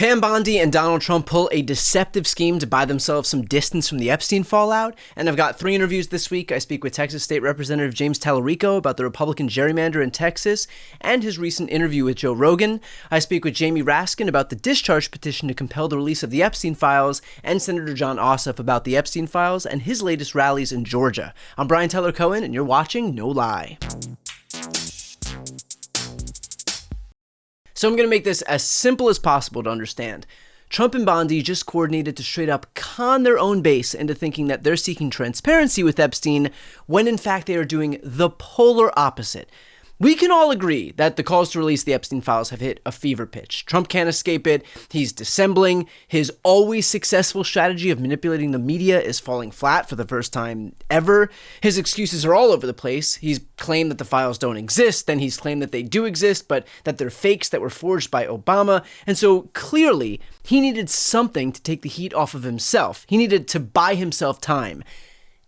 Pam Bondi and Donald Trump pull a deceptive scheme to buy themselves some distance from the Epstein fallout, and I've got 3 interviews this week. I speak with Texas State Representative James Tallarico about the Republican gerrymander in Texas and his recent interview with Joe Rogan. I speak with Jamie Raskin about the discharge petition to compel the release of the Epstein files, and Senator Jon Ossoff about the Epstein files and his latest rallies in Georgia. I'm Brian Tyler Cohen, and you're watching No Lie. So I'm going to make this as simple as possible to understand. Trump and Bondi just coordinated to straight up con their own base into thinking that they're seeking transparency with Epstein, when in fact they are doing the polar opposite. We can all agree that the calls to release the Epstein files have hit a fever pitch. Trump can't escape it. He's dissembling. His always successful strategy of manipulating the media is falling flat for the first time ever. His excuses are all over the place. He's claimed that the files don't exist, then he's claimed that they do exist, but that they're fakes that were forged by Obama. And so clearly, he needed something to take the heat off of himself. He needed to buy himself time.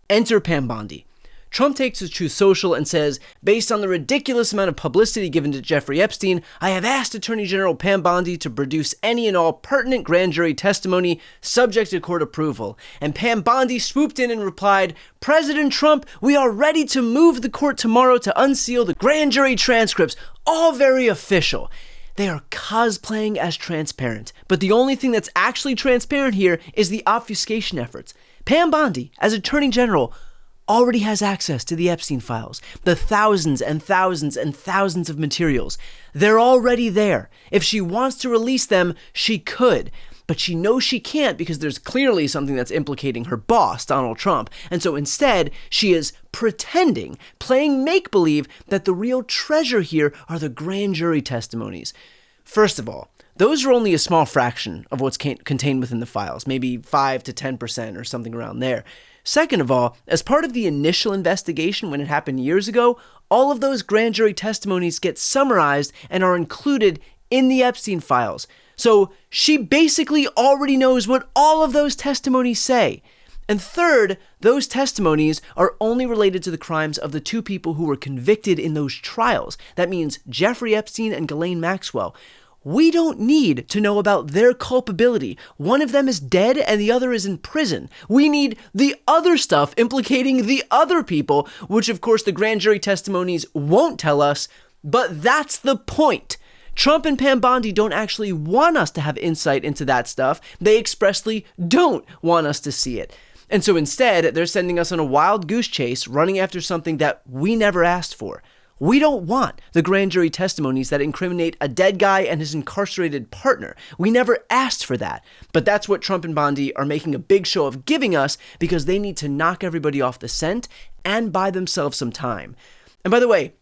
Enter Pam Bondi. Trump takes to Truth Social and says, based on the ridiculous amount of publicity given to Jeffrey Epstein, I have asked Attorney General Pam Bondi to produce any and all pertinent grand jury testimony subject to court approval. And Pam Bondi swooped in and replied, President Trump, we are ready to move the court tomorrow to unseal the grand jury transcripts, all very official. They are cosplaying as transparent, but the only thing that's actually transparent here is the obfuscation efforts. Pam Bondi, as Attorney General, already has access to the Epstein files, the thousands and thousands and thousands of materials. They're already there. If she wants to release them, she could. But she knows she can't because there's clearly something that's implicating her boss, Donald Trump. And so instead, she is pretending, playing make-believe, that the real treasure here are the grand jury testimonies. First of all, those are only a small fraction of what's contained within the files, maybe 5 to 10% or something around there. Second of all, as part of the initial investigation when it happened years ago, all of those grand jury testimonies get summarized and are included in the Epstein files. So she basically already knows what all of those testimonies say. And third, those testimonies are only related to the crimes of the 2 people who were convicted in those trials. That means Jeffrey Epstein and Ghislaine Maxwell. We don't need to know about their culpability. One of them is dead and the other is in prison. We need the other stuff implicating the other people, which of course the grand jury testimonies won't tell us, but that's the point. Trump and Pam Bondi don't actually want us to have insight into that stuff. They expressly don't want us to see it. And so instead, they're sending us on a wild goose chase, running after something that we never asked for. We don't want the grand jury testimonies that incriminate a dead guy and his incarcerated partner. We never asked for that. But that's what Trump and Bondi are making a big show of giving us because they need to knock everybody off the scent and buy themselves some time. And by the way,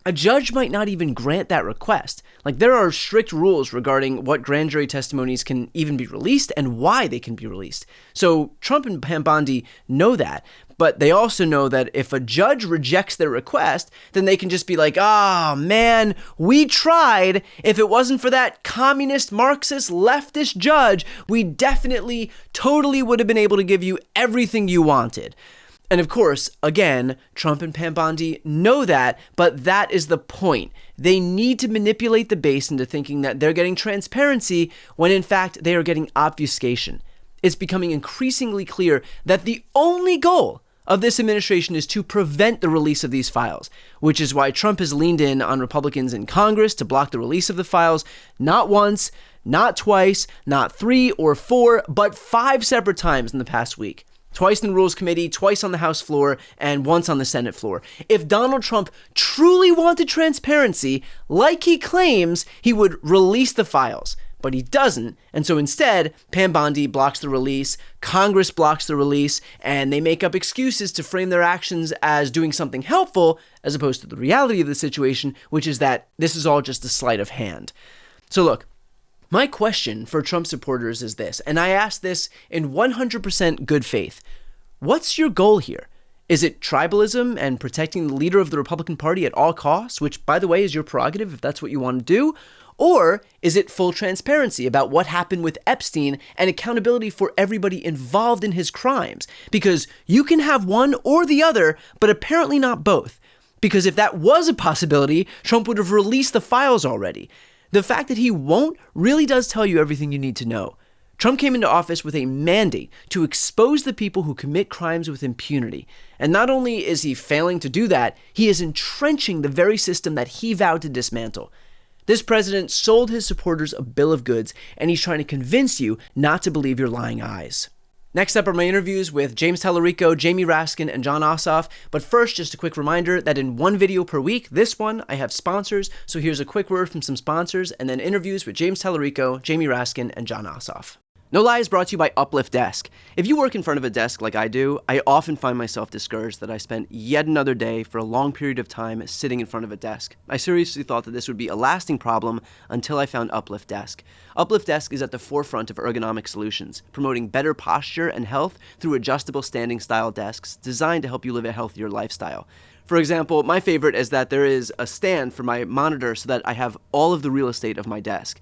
a judge might not even grant that request. Like, there are strict rules regarding what grand jury testimonies can even be released and why they can be released. So Trump and Pam Bondi know that, but they also know that if a judge rejects their request, then they can just be like, ah, man, we tried. If it wasn't for that communist, Marxist, leftist judge, we definitely, totally would have been able to give you everything you wanted. And of course, again, Trump and Pam Bondi know that, but that is the point. They need to manipulate the base into thinking that they're getting transparency when in fact they are getting obfuscation. It's becoming increasingly clear that the only goal of this administration is to prevent the release of these files, which is why Trump has leaned in on Republicans in Congress to block the release of the files, not once, not twice, not 3 or 4, but 5 separate times in the past week. Twice in the Rules Committee, twice on the House floor, and once on the Senate floor. If Donald Trump truly wanted transparency, like he claims, he would release the files. But he doesn't, and so instead, Pam Bondi blocks the release, Congress blocks the release, and they make up excuses to frame their actions as doing something helpful, as opposed to the reality of the situation, which is that this is all just a sleight of hand. So look, my question for Trump supporters is this, and I ask this in 100% good faith. What's your goal here? Is it tribalism and protecting the leader of the Republican Party at all costs, which, by the way, is your prerogative if that's what you want to do? Or is it full transparency about what happened with Epstein and accountability for everybody involved in his crimes? Because you can have one or the other, but apparently not both. Because if that was a possibility, Trump would have released the files already. The fact that he won't really does tell you everything you need to know. Trump came into office with a mandate to expose the people who commit crimes with impunity. And not only is he failing to do that, he is entrenching the very system that he vowed to dismantle. This president sold his supporters a bill of goods, and he's trying to convince you not to believe your lying eyes. Next up are my interviews with James Tallarico, Jamie Raskin, and Jon Ossoff. But first, just a quick reminder that in one video per week, this one, I have sponsors. So here's a quick word from some sponsors, and then interviews with James Tallarico, Jamie Raskin, and Jon Ossoff. No Lie is brought to you by Uplift Desk. If you work in front of a desk like I do, I often find myself discouraged that I spent yet another day for a long period of time sitting in front of a desk. I seriously thought that this would be a lasting problem until I found Uplift Desk. Uplift Desk is at the forefront of ergonomic solutions, promoting better posture and health through adjustable standing style desks designed to help you live a healthier lifestyle. For example, my favorite is that there is a stand for my monitor so that I have all of the real estate of my desk.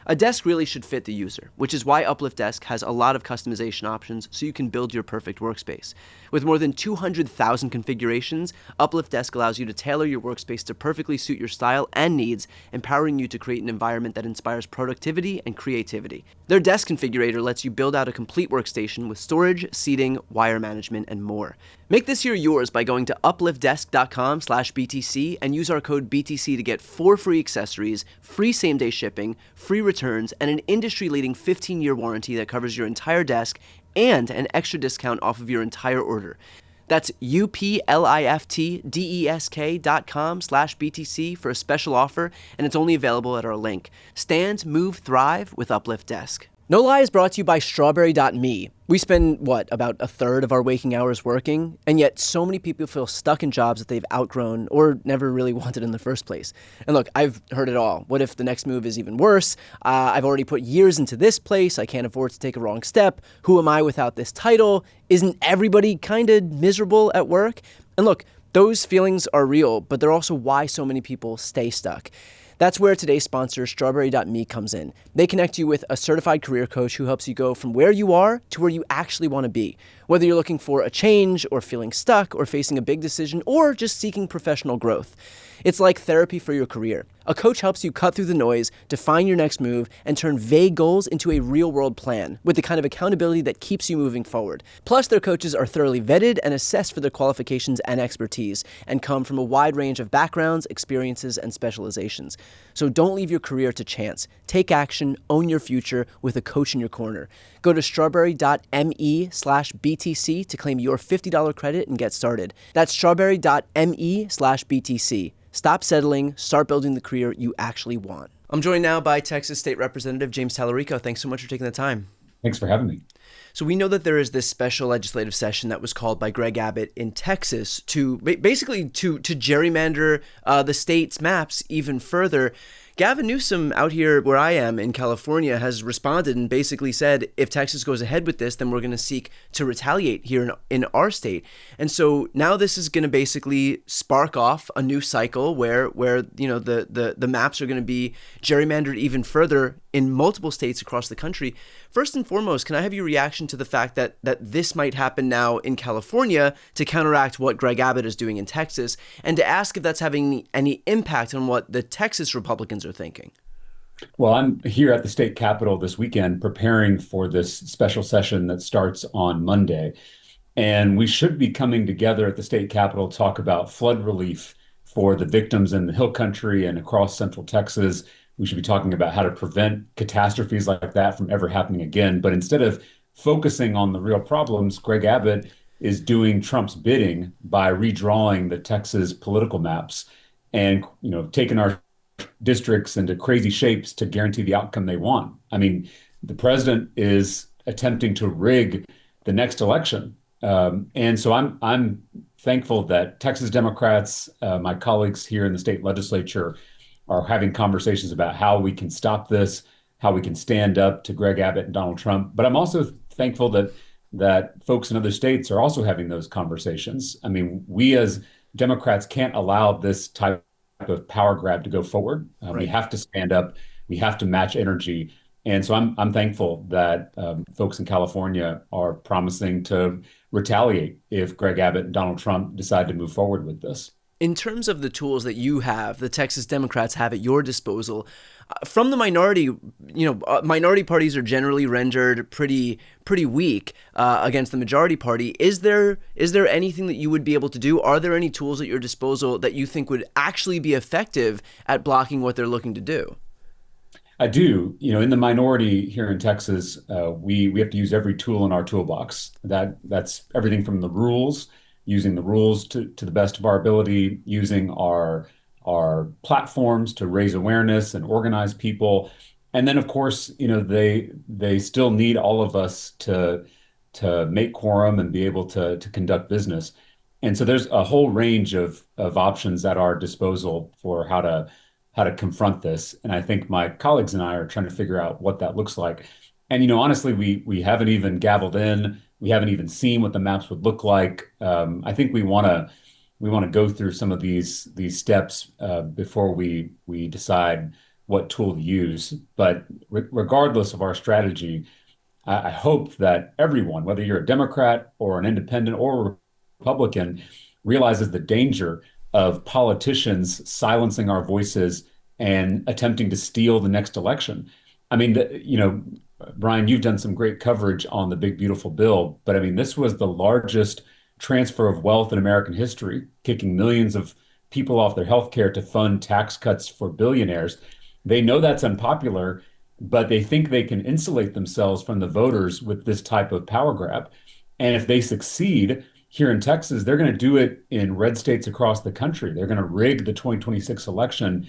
A desk really should fit the user, which is why Uplift Desk has a lot of customization options so you can build your perfect workspace. With more than 200,000 configurations, Uplift Desk allows you to tailor your workspace to perfectly suit your style and needs, empowering you to create an environment that inspires productivity and creativity. Their desk configurator lets you build out a complete workstation with storage, seating, wire management, and more. Make this year yours by going to upliftdesk.com/BTC and use our code BTC to get 4 free accessories, free same-day shipping, free returns, and an industry-leading 15-year warranty that covers your entire desk and an extra discount off of your entire order. That's upliftdesk.com/BTC for a special offer, and it's only available at our link. Stand, move, thrive with Uplift Desk. No Lie is brought to you by Strawberry.me. We spend, about a third of our waking hours working, and yet so many people feel stuck in jobs that they've outgrown or never really wanted in the first place. And look, I've heard it all. What if the next move is even worse? I've already put years into this place. I can't afford to take a wrong step. Who am I without this title? Isn't everybody kind of miserable at work? And look, those feelings are real, but they're also why so many people stay stuck. That's where today's sponsor, Strawberry.me, comes in. They connect you with a certified career coach who helps you go from where you are to where you actually want to be. Whether you're looking for a change or feeling stuck or facing a big decision or just seeking professional growth. It's like therapy for your career. A coach helps you cut through the noise, define your next move, and turn vague goals into a real-world plan with the kind of accountability that keeps you moving forward. Plus, their coaches are thoroughly vetted and assessed for their qualifications and expertise and come from a wide range of backgrounds, experiences, and specializations. So don't leave your career to chance. Take action, own your future with a coach in your corner. Go to strawberry.me/BTC to claim your $50 credit and get started. That's strawberry.me/BTC. Stop settling, start building the career you actually want. I'm joined now by Texas State Representative James Tallarico. Thanks so much for taking the time. Thanks for having me. So we know that there is this special legislative session that was called by Greg Abbott in Texas to basically to gerrymander the state's maps even further. Gavin Newsom out here where I am in California has responded and basically said, if Texas goes ahead with this, then we're going to seek to retaliate here in our state. And so now this is going to basically spark off a new cycle where the maps are going to be gerrymandered even further in multiple states across the country. First and foremost, can I have your reaction to the fact that this might happen now in California to counteract what Greg Abbott is doing in Texas, and to ask if that's having any impact on what the Texas Republicans are thinking? Well, I'm here at the state capitol this weekend preparing for this special session that starts on Monday. And we should be coming together at the state capitol to talk about flood relief for the victims in the Hill Country and across Central Texas. We should be talking about how to prevent catastrophes like that from ever happening again. But instead of focusing on the real problems, Greg Abbott is doing Trump's bidding by redrawing the Texas political maps and, taking our districts into crazy shapes to guarantee the outcome they want. I mean, the president is attempting to rig the next election. And so I'm thankful that Texas Democrats, my colleagues here in the state legislature, are having conversations about how we can stop this, how we can stand up to Greg Abbott and Donald Trump. But I'm also thankful that folks in other states are also having those conversations. I mean, we as Democrats can't allow this type of power grab to go forward. Right. We have to stand up. We have to match energy. And so I'm thankful that folks in California are promising to retaliate if Greg Abbott and Donald Trump decide to move forward with this. In terms of the tools that you have, the Texas Democrats have at your disposal, from the minority, minority parties are generally rendered pretty weak against the majority party. Is there anything that you would be able to do? Are there any tools at your disposal that you think would actually be effective at blocking what they're looking to do? I do. In the minority here in Texas, we have to use every tool in our toolbox. That's everything from the rules, using the rules to the best of our ability, using our platforms to raise awareness and organize people, and then of course, they still need all of us to make quorum and be able to conduct business. And so there's a whole range of options at our disposal for how to confront this. And I think my colleagues and I are trying to figure out what that looks like. And honestly, we haven't even gavelled in. We haven't even seen what the maps would look like. I think we want to go through some of these steps before we decide what tool to use. But regardless of our strategy, I hope that everyone, whether you're a Democrat or an independent or a Republican, realizes the danger of politicians silencing our voices and attempting to steal the next election. I mean, Brian, you've done some great coverage on the big, beautiful bill, but I mean, this was the largest transfer of wealth in American history, kicking millions of people off their health care to fund tax cuts for billionaires. They know that's unpopular, but they think they can insulate themselves from the voters with this type of power grab. And if they succeed here in Texas, they're going to do it in red states across the country. They're going to rig the 2026 election.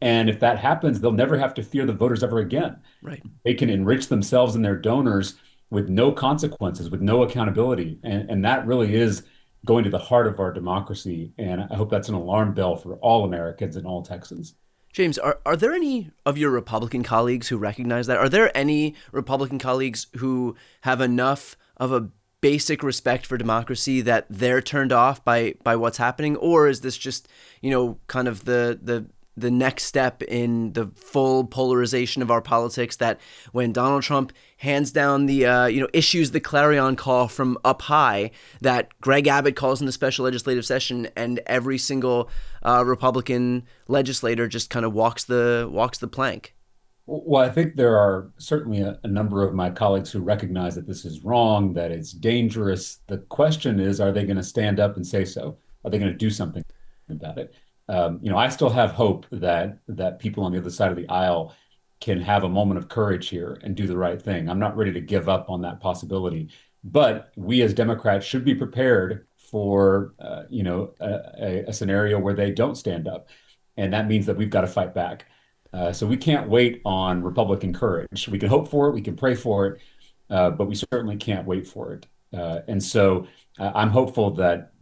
And if that happens, they'll never have to fear the voters ever again. Right. They can enrich themselves and their donors with no consequences, with no accountability. And that really is going to the heart of our democracy. And I hope that's an alarm bell for all Americans and all Texans. James, are there any of your Republican colleagues who recognize that? Are there any Republican colleagues who have enough of a basic respect for democracy that they're turned off by what's happening? Or is this just, kind of the next step in the full polarization of our politics, that when Donald Trump hands down the, issues the clarion call from up high, that Greg Abbott calls in the special legislative session, and every single Republican legislator just kind of walks the plank? Well, I think there are certainly a number of my colleagues who recognize that this is wrong, that it's dangerous. The question is, are they going to stand up and say so? Are they going to do something about it? I still have hope that people on the other side of the aisle can have a moment of courage here and do the right thing. I'm not ready to give up on that possibility, but we as Democrats should be prepared for a scenario where they don't stand up, and that means that we've got to fight back. So we can't wait on Republican courage. We can hope for it, we can pray for it, but we certainly can't wait for it. And so I'm hopeful that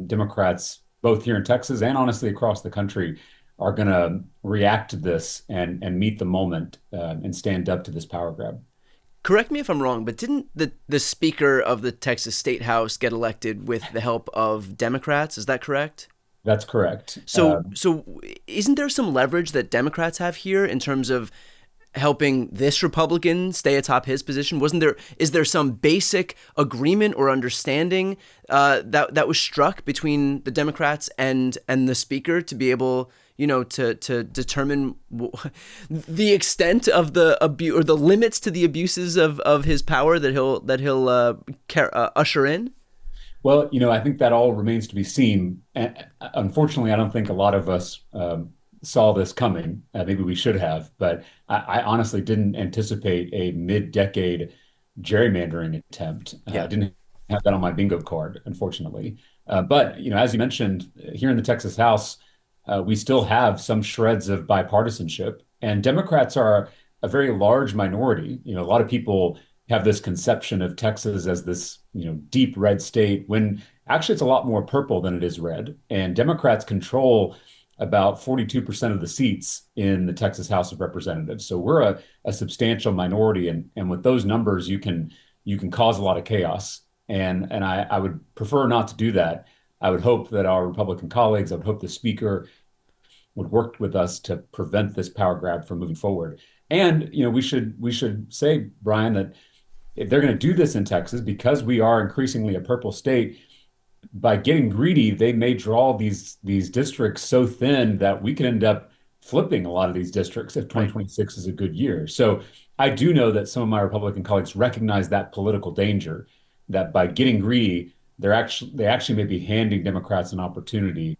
Democrats, both here in Texas and honestly across the country, are going to react to this and meet the moment and stand up to this power grab. Correct me if I'm wrong, but didn't the Speaker of the Texas State House get elected with the help of Democrats? Is that correct? That's correct. So isn't there some leverage that Democrats have here in terms of helping this Republican stay atop his position? Is there some basic agreement or understanding that was struck between the Democrats and the Speaker to be able, to determine the extent of the abuse or the limits to the abuses of his power that he'll usher in? Well, I think that all remains to be seen. And unfortunately, I don't think a lot of us saw this coming. Maybe we should have, but I honestly didn't anticipate a mid-decade gerrymandering attempt. I didn't have that on my bingo card, unfortunately. But as you mentioned, here in the Texas House, we still have some shreds of bipartisanship, and Democrats are a very large minority. A lot of people have this conception of Texas as this, deep red state, when actually it's a lot more purple than it is red. And Democrats control about 42% of the seats in the Texas House of Representatives. So we're a substantial minority. And with those numbers, you can cause a lot of chaos. And I would prefer not to do that. I would hope that our Republican colleagues, I would hope the Speaker would work with us to prevent this power grab from moving forward. And, we should say, Brian, that if they're going to do this in Texas, because we are increasingly a purple state, by getting greedy, they may draw these districts so thin that we could end up flipping a lot of these districts if Right. 2026 is a good year. So I do know that some of my Republican colleagues recognize that political danger, that by getting greedy, they actually may be handing Democrats an opportunity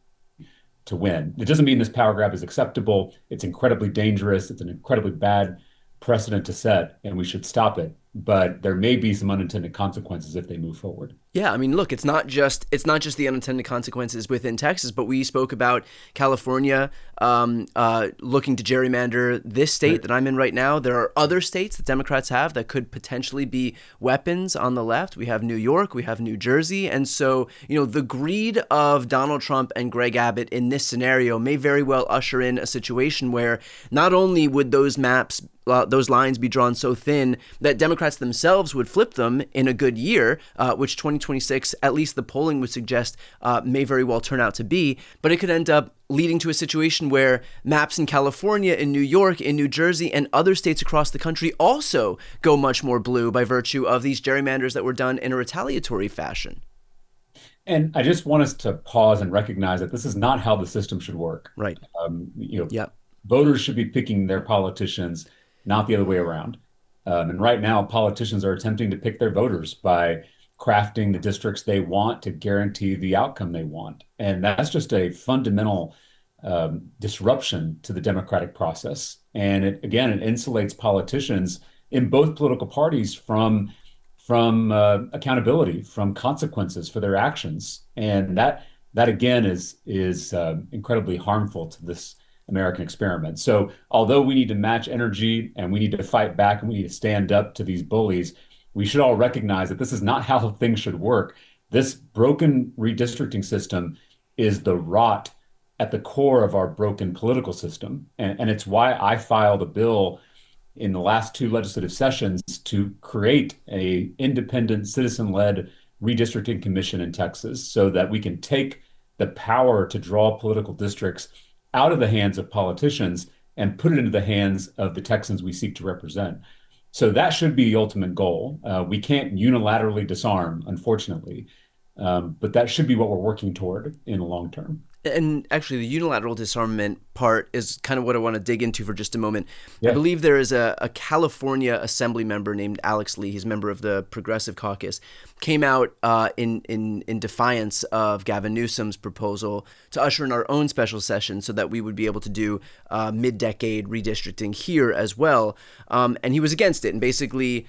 to win. It doesn't mean this power grab is acceptable. It's incredibly dangerous. It's an incredibly bad precedent to set, and we should stop it. But there may be some unintended consequences if they move forward. Yeah, I mean, look, it's not just the unintended consequences within Texas, but we spoke about California looking to gerrymander this state that I'm in right now. There are other states that Democrats have that could potentially be weapons on the left. We have New York, we have New Jersey, and so the greed of Donald Trump and Greg Abbott in this scenario may very well usher in a situation where not only would those maps those lines be drawn so thin that Democrats themselves would flip them in a good year, which 2026, at least the polling would suggest, may very well turn out to be. But it could end up leading to a situation where maps in California, in New York, in New Jersey, and other states across the country also go much more blue by virtue of these gerrymanders that were done in a retaliatory fashion. And I just want us to pause and recognize that this is not how the system should work. Right. Um, you know, Yep. Voters should be picking their politicians, not the other way around. And right now, politicians are attempting to pick their voters by crafting the districts they want to guarantee the outcome they want. And that's just a fundamental disruption to the democratic process. And it insulates politicians in both political parties from accountability, from consequences for their actions, and that again is incredibly harmful to this American experiment. So, although we need to match energy and we need to fight back and we need to stand up to these bullies, we should all recognize that this is not how things should work. This broken redistricting system is the rot at the core of our broken political system, and it's why I filed a bill in the last two legislative sessions to create a independent citizen-led redistricting commission in Texas so that we can take the power to draw political districts out of the hands of politicians and put it into the hands of the Texans we seek to represent. So that should be the ultimate goal. We can't unilaterally disarm, unfortunately, but that should be what we're working toward in the long term. And actually, the unilateral disarmament part is kind of what I want to dig into for just a moment. I Yeah. believe there is a California assembly member named Alex Lee. He's a member of the Progressive Caucus. Came out in defiance of Gavin Newsom's proposal to usher in our own special session so that we would be able to do mid-decade redistricting here as well. And he was against it and basically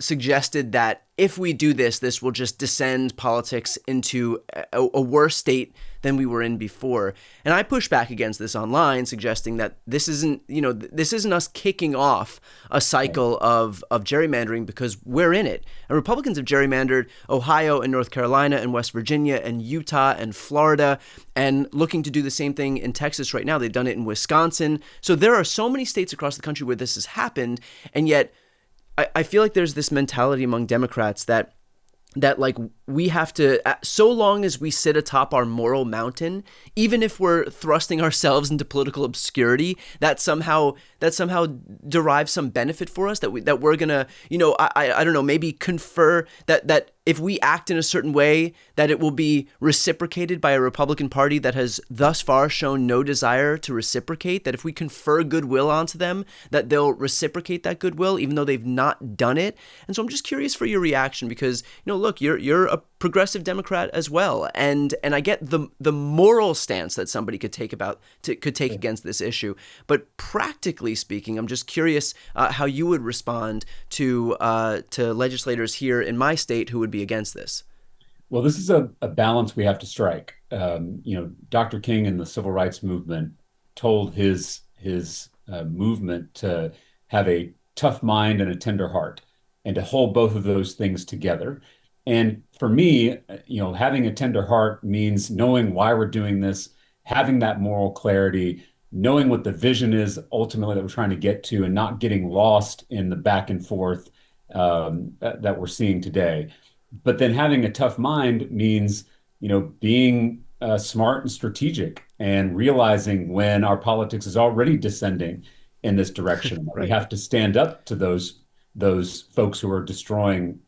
suggested that if we do this, this will just descend politics into a worse state than we were in before. And I push back against this online, suggesting that this isn't us kicking off a cycle of gerrymandering because we're in it. And Republicans have gerrymandered Ohio and North Carolina and West Virginia and Utah and Florida and looking to do the same thing in Texas right now. They've done it in Wisconsin. So there are so many states across the country where this has happened, and yet I feel like there's this mentality among Democrats that like we have to, so long as we sit atop our moral mountain, even if we're thrusting ourselves into political obscurity, that somehow derives some benefit for us, that we're gonna, I don't know, maybe confer that if we act in a certain way, that it will be reciprocated by a Republican Party that has thus far shown no desire to reciprocate, that if we confer goodwill onto them, that they'll reciprocate that goodwill, even though they've not done it. And so I'm just curious for your reaction because, look, you're a progressive Democrat as well, and I get the moral stance that somebody could take against this issue, but practically speaking, I'm just curious how you would respond to legislators here in my state who would be against this. Well, this is a balance we have to strike. Dr. King in the civil rights movement told his movement to have a tough mind and a tender heart, and to hold both of those things together. And for me, having a tender heart means knowing why we're doing this, having that moral clarity, knowing what the vision is ultimately that we're trying to get to, and not getting lost in the back and forth that we're seeing today. But then having a tough mind means, being smart and strategic and realizing when our politics is already descending in this direction. Right. We have to stand up to those folks who are destroying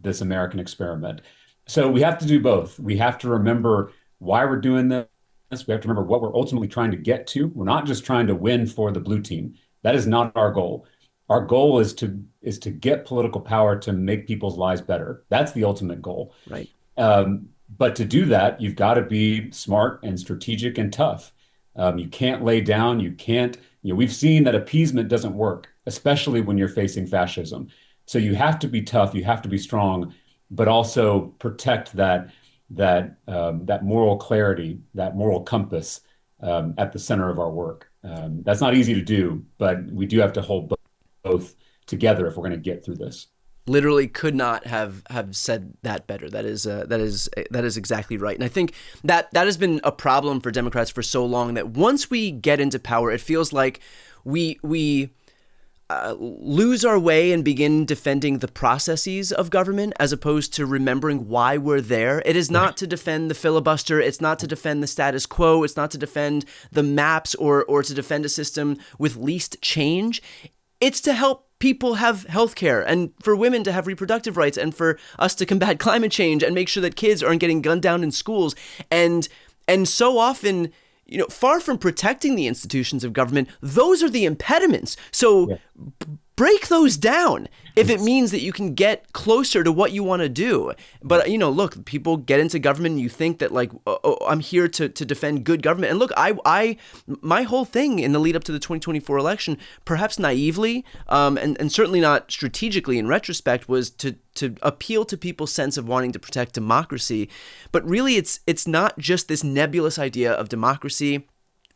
this American experiment. So we have to do both. We have to remember why we're doing this. We have to remember what we're ultimately trying to get to. We're not just trying to win for the blue team. That is not our goal. Our goal is to get political power to make people's lives better. That's the ultimate goal. Right. But to do that, you've got to be smart and strategic and tough. You can't lay down. You can't, we've seen that appeasement doesn't work, especially when you're facing fascism. So you have to be tough. You have to be strong, but also protect that moral clarity, that moral compass at the center of our work. That's not easy to do, but we do have to hold both together if we're going to get through this. Literally could not have said that better. That is exactly right. And I think that has been a problem for Democrats for so long, that once we get into power, it feels like we lose our way and begin defending the processes of government as opposed to remembering why we're there. It is not to defend the filibuster. It's not to defend the status quo. It's not to defend the maps or to defend a system with least change. It's to help people have health care, and for women to have reproductive rights, and for us to combat climate change and make sure that kids aren't getting gunned down in schools. And so often, far from protecting the institutions of government, those are the impediments. So Yeah. break those down if it means that you can get closer to what you want to do. But, look, people get into government and you think that, like, oh, I'm here to defend good government. And look, my whole thing in the lead up to the 2024 election, perhaps naively, and certainly not strategically in retrospect, was to appeal to people's sense of wanting to protect democracy. But really, it's not just this nebulous idea of democracy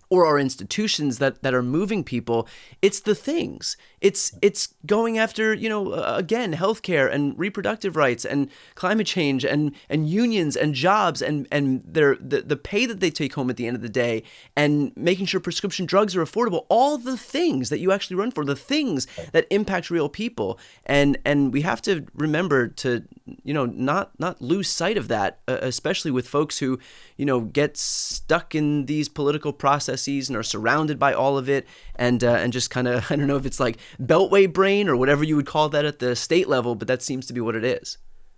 or our institutions that are moving people. It's the things. It's going after, again, healthcare and reproductive rights and climate change and unions and jobs and the pay that they take home at the end of the day, and making sure prescription drugs are affordable. All the things that you actually run for, the things that impact real people. And we have to remember to, not lose sight of that, especially with folks who, get stuck in these political processes and are surrounded by all of it, and just kind of, I don't know if it's like beltway brain or whatever you would call that at the state level, but that seems to be what it is.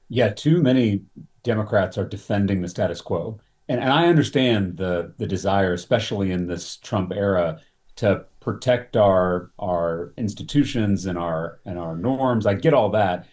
Yeah, too many Democrats are defending the status quo. And I understand the desire, especially in this Trump era, to protect our institutions and our norms. I get all that.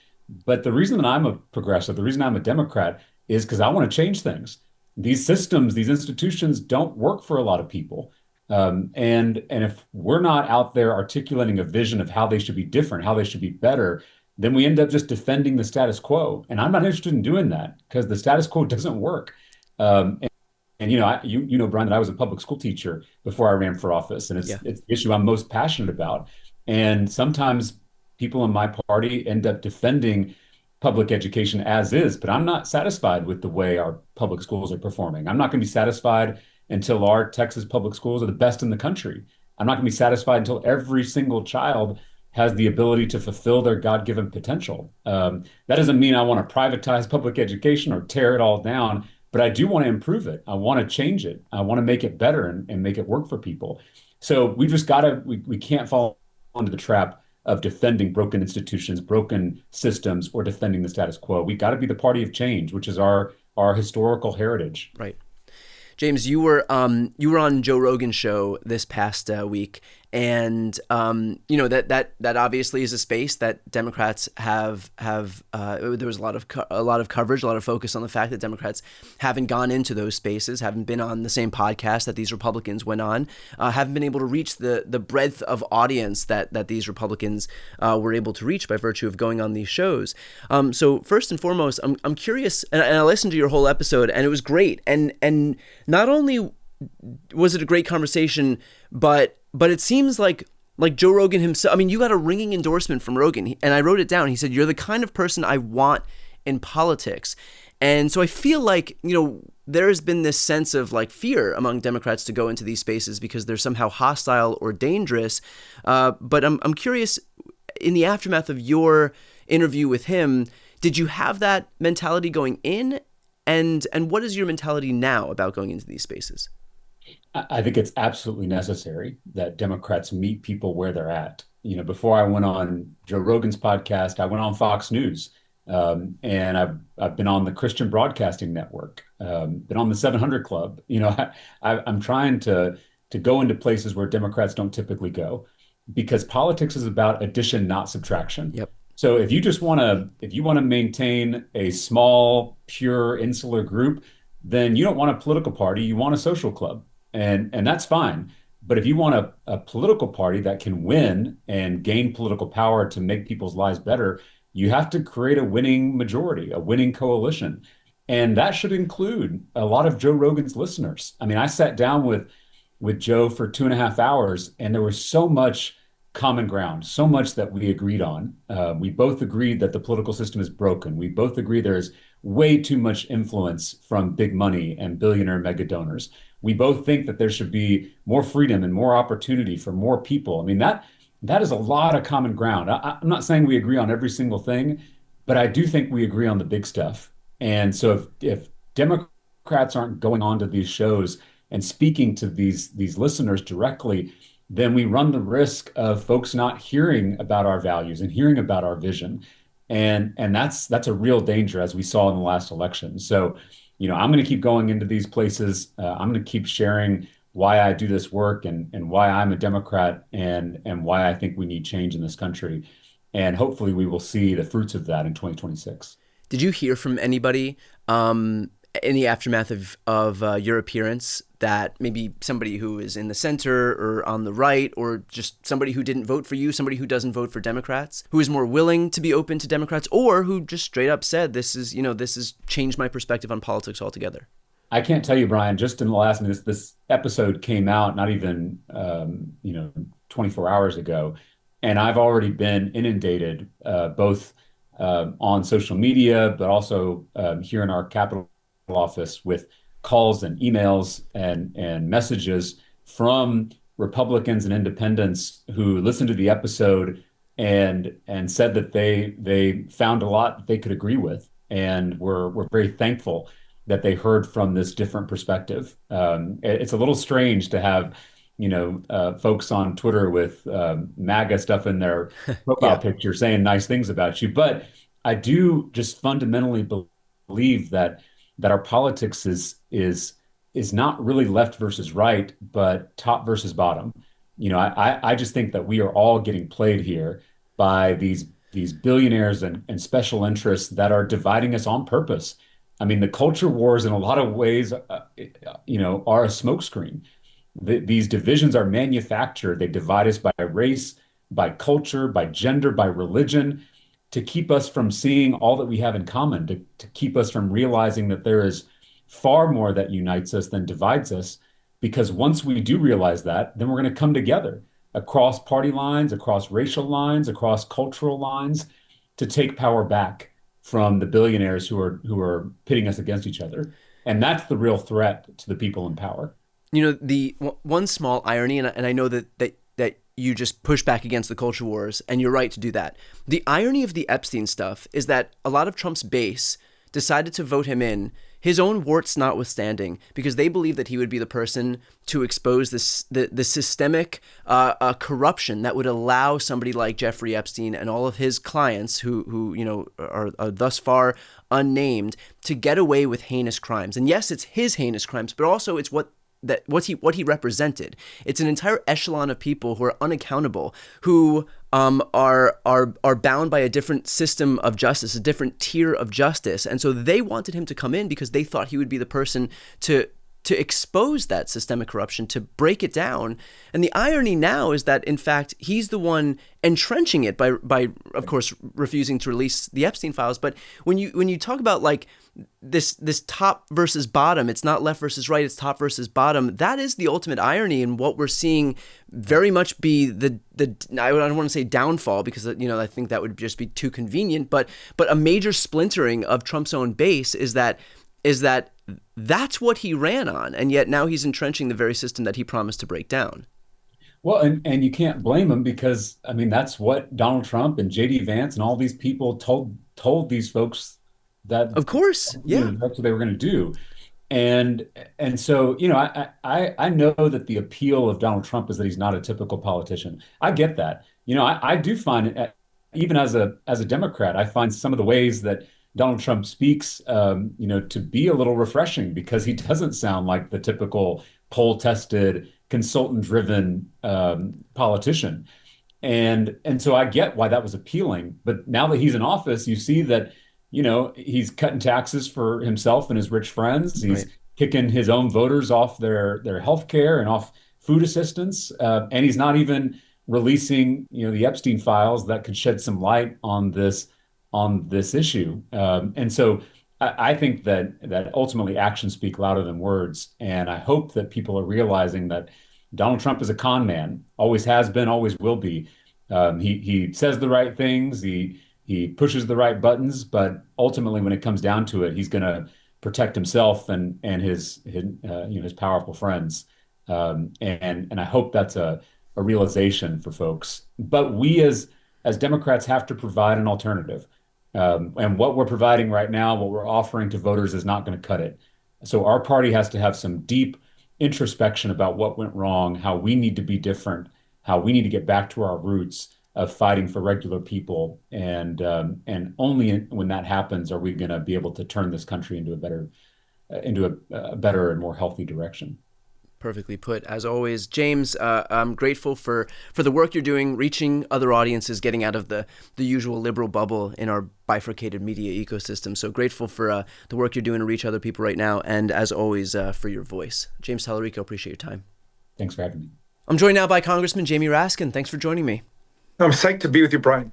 But the reason that I'm a progressive, the reason I'm a Democrat, is because I want to change things. These systems, these institutions don't work for a lot of people. And if we're not out there articulating a vision of how they should be different, how they should be better, then we end up just defending the status quo. And I'm not interested in doing that because the status quo doesn't work. And Brian, that I was a public school teacher before I ran for office, and it's the issue I'm most passionate about. And sometimes people in my party end up defending public education as is, but I'm not satisfied with the way our public schools are performing. I'm not going to be satisfied until our Texas public schools are the best in the country. I'm not going to be satisfied until every single child has the ability to fulfill their God-given potential. That doesn't mean I want to privatize public education or tear it all down, but I do want to improve it. I want to change it. I want to make it better and make it work for people. So we just we can't fall into the trap of defending broken institutions, broken systems, or defending the status quo. We got to be the party of change, which is our historical heritage. Right. James, you were on Joe Rogan's show this past week, and that obviously is a space that Democrats have there was a lot of coverage, a lot of focus on the fact that Democrats haven't gone into those spaces, haven't been on the same podcast that these Republicans went on, haven't been able to reach the breadth of audience that these Republicans were able to reach by virtue of going on these shows. So first and foremost, I'm curious, and I listened to your whole episode, and it was great, and not only was it a great conversation, but it seems like Joe Rogan himself. I mean, you got a ringing endorsement from Rogan, and I wrote it down. He said, "You're the kind of person I want in politics." And so I feel like, there has been this sense of like fear among Democrats to go into these spaces because they're somehow hostile or dangerous. But I'm curious, in the aftermath of your interview with him, did you have that mentality going in? And what is your mentality now about going into these spaces? I think it's absolutely necessary that Democrats meet people where they're at. Before I went on Joe Rogan's podcast, I went on Fox News. And I've been on the Christian Broadcasting Network, been on the 700 Club. I'm trying to go into places where Democrats don't typically go, because politics is about addition, not subtraction. Yep. So if you want to maintain a small, pure, insular group, then you don't want a political party, you want a social club. And that's fine. But if you want a political party that can win and gain political power to make people's lives better, you have to create a winning majority, a winning coalition. And that should include a lot of Joe Rogan's listeners. I mean, I sat down with Joe for 2.5 hours, and there was so much common ground, so much that we agreed on. We both agreed that the political system is broken. We both agree there's way too much influence from big money and billionaire mega donors. We both think that there should be more freedom and more opportunity for more people. I mean, that is a lot of common ground. I'm not saying we agree on every single thing, but I do think we agree on the big stuff. And so if Democrats aren't going on to these shows and speaking to these listeners directly, then we run the risk of folks not hearing about our values and hearing about our vision. And that's a real danger, as we saw in the last election. So, I'm going to keep going into these places. I'm going to keep sharing why I do this work and why I'm a Democrat and why I think we need change in this country. And hopefully we will see the fruits of that in 2026. Did you hear from anybody in the aftermath of your appearance that maybe somebody who is in the center or on the right, or just somebody who didn't vote for you, somebody who doesn't vote for Democrats, who is more willing to be open to Democrats, or who just straight up said, this has changed my perspective on politics altogether? I can't tell you, Brian, just in the last minute, this episode came out not even 24 hours ago, and I've already been inundated both on social media, but also here in our Capitol office with calls and emails and messages from Republicans and independents who listened to the episode and said that they found a lot they could agree with, and we're very thankful that they heard from this different perspective. It's a little strange to have folks on Twitter with MAGA stuff in their profile Yeah. picture saying nice things about you, but I do just fundamentally believe that our politics is not really left versus right, but top versus bottom. I just think that we are all getting played here by these billionaires and special interests that are dividing us on purpose. I mean, the culture wars in a lot of ways, are a smokescreen. These divisions are manufactured. They divide us by race, by culture, by gender, by religion, to keep us from seeing all that we have in common, to keep us from realizing that there is far more that unites us than divides us. Because once we do realize that, then we're going to come together across party lines, across racial lines, across cultural lines, to take power back from the billionaires who are pitting us against each other. And that's the real threat to the people in power. The one small irony, and I know that you just push back against the culture wars, and you're right to do that. The irony of the Epstein stuff is that a lot of Trump's base decided to vote him in, his own warts notwithstanding, because they believe that he would be the person to expose the systemic corruption that would allow somebody like Jeffrey Epstein and all of his clients who are thus far unnamed to get away with heinous crimes. And yes, it's his heinous crimes, but also it's what he represented. It's an entire echelon of people who are unaccountable, who are bound by a different system of justice, a different tier of justice. And so they wanted him to come in because they thought he would be the person to expose that systemic corruption, to break it down. And the irony now is that, in fact, he's the one entrenching it by of course, refusing to release the Epstein files. But when you talk about like this top versus bottom, it's not left versus right, it's top versus bottom. That is the ultimate irony in what we're seeing very much be the I don't want to say downfall, because I think that would just be too convenient, but a major splintering of Trump's own base is that that's what he ran on, and yet now he's entrenching the very system that he promised to break down. Well, and you can't blame him, because I mean that's what Donald Trump and JD Vance and all these people told these folks that, Of course, yeah. that's what they were going to do. And so, I know that the appeal of Donald Trump is that he's not a typical politician. I get that. I do find it even as a Democrat, I find some of the ways that Donald Trump speaks, to be a little refreshing because he doesn't sound like the typical poll-tested, consultant-driven politician. And so I get why that was appealing. But now that he's in office, you see that, he's cutting taxes for himself and his rich friends. Right. He's kicking his own voters off their health care and off food assistance. And he's not even releasing, the Epstein files that could shed some light on this issue. And so I think that ultimately actions speak louder than words. And I hope that people are realizing that Donald Trump is a con man, always has been, always will be. He says the right things, he pushes the right buttons, but ultimately, when it comes down to it, he's going to protect himself and his powerful friends. And I hope that's a realization for folks. But we as Democrats have to provide an alternative. And what we're providing right now, what we're offering to voters is not going to cut it. So our party has to have some deep introspection about what went wrong, how we need to be different, how we need to get back to our roots of fighting for regular people. And only when that happens are we going to be able to turn this country into a better and more healthy direction. Perfectly put. As always, James, I'm grateful for the work you're doing, reaching other audiences, getting out of the usual liberal bubble in our bifurcated media ecosystem. So grateful for the work you're doing to reach other people right now. And as always, for your voice. James Tallarico, appreciate your time. Thanks for having me. I'm joined now by Congressman Jamie Raskin. Thanks for joining me. I'm psyched to be with you, Brian.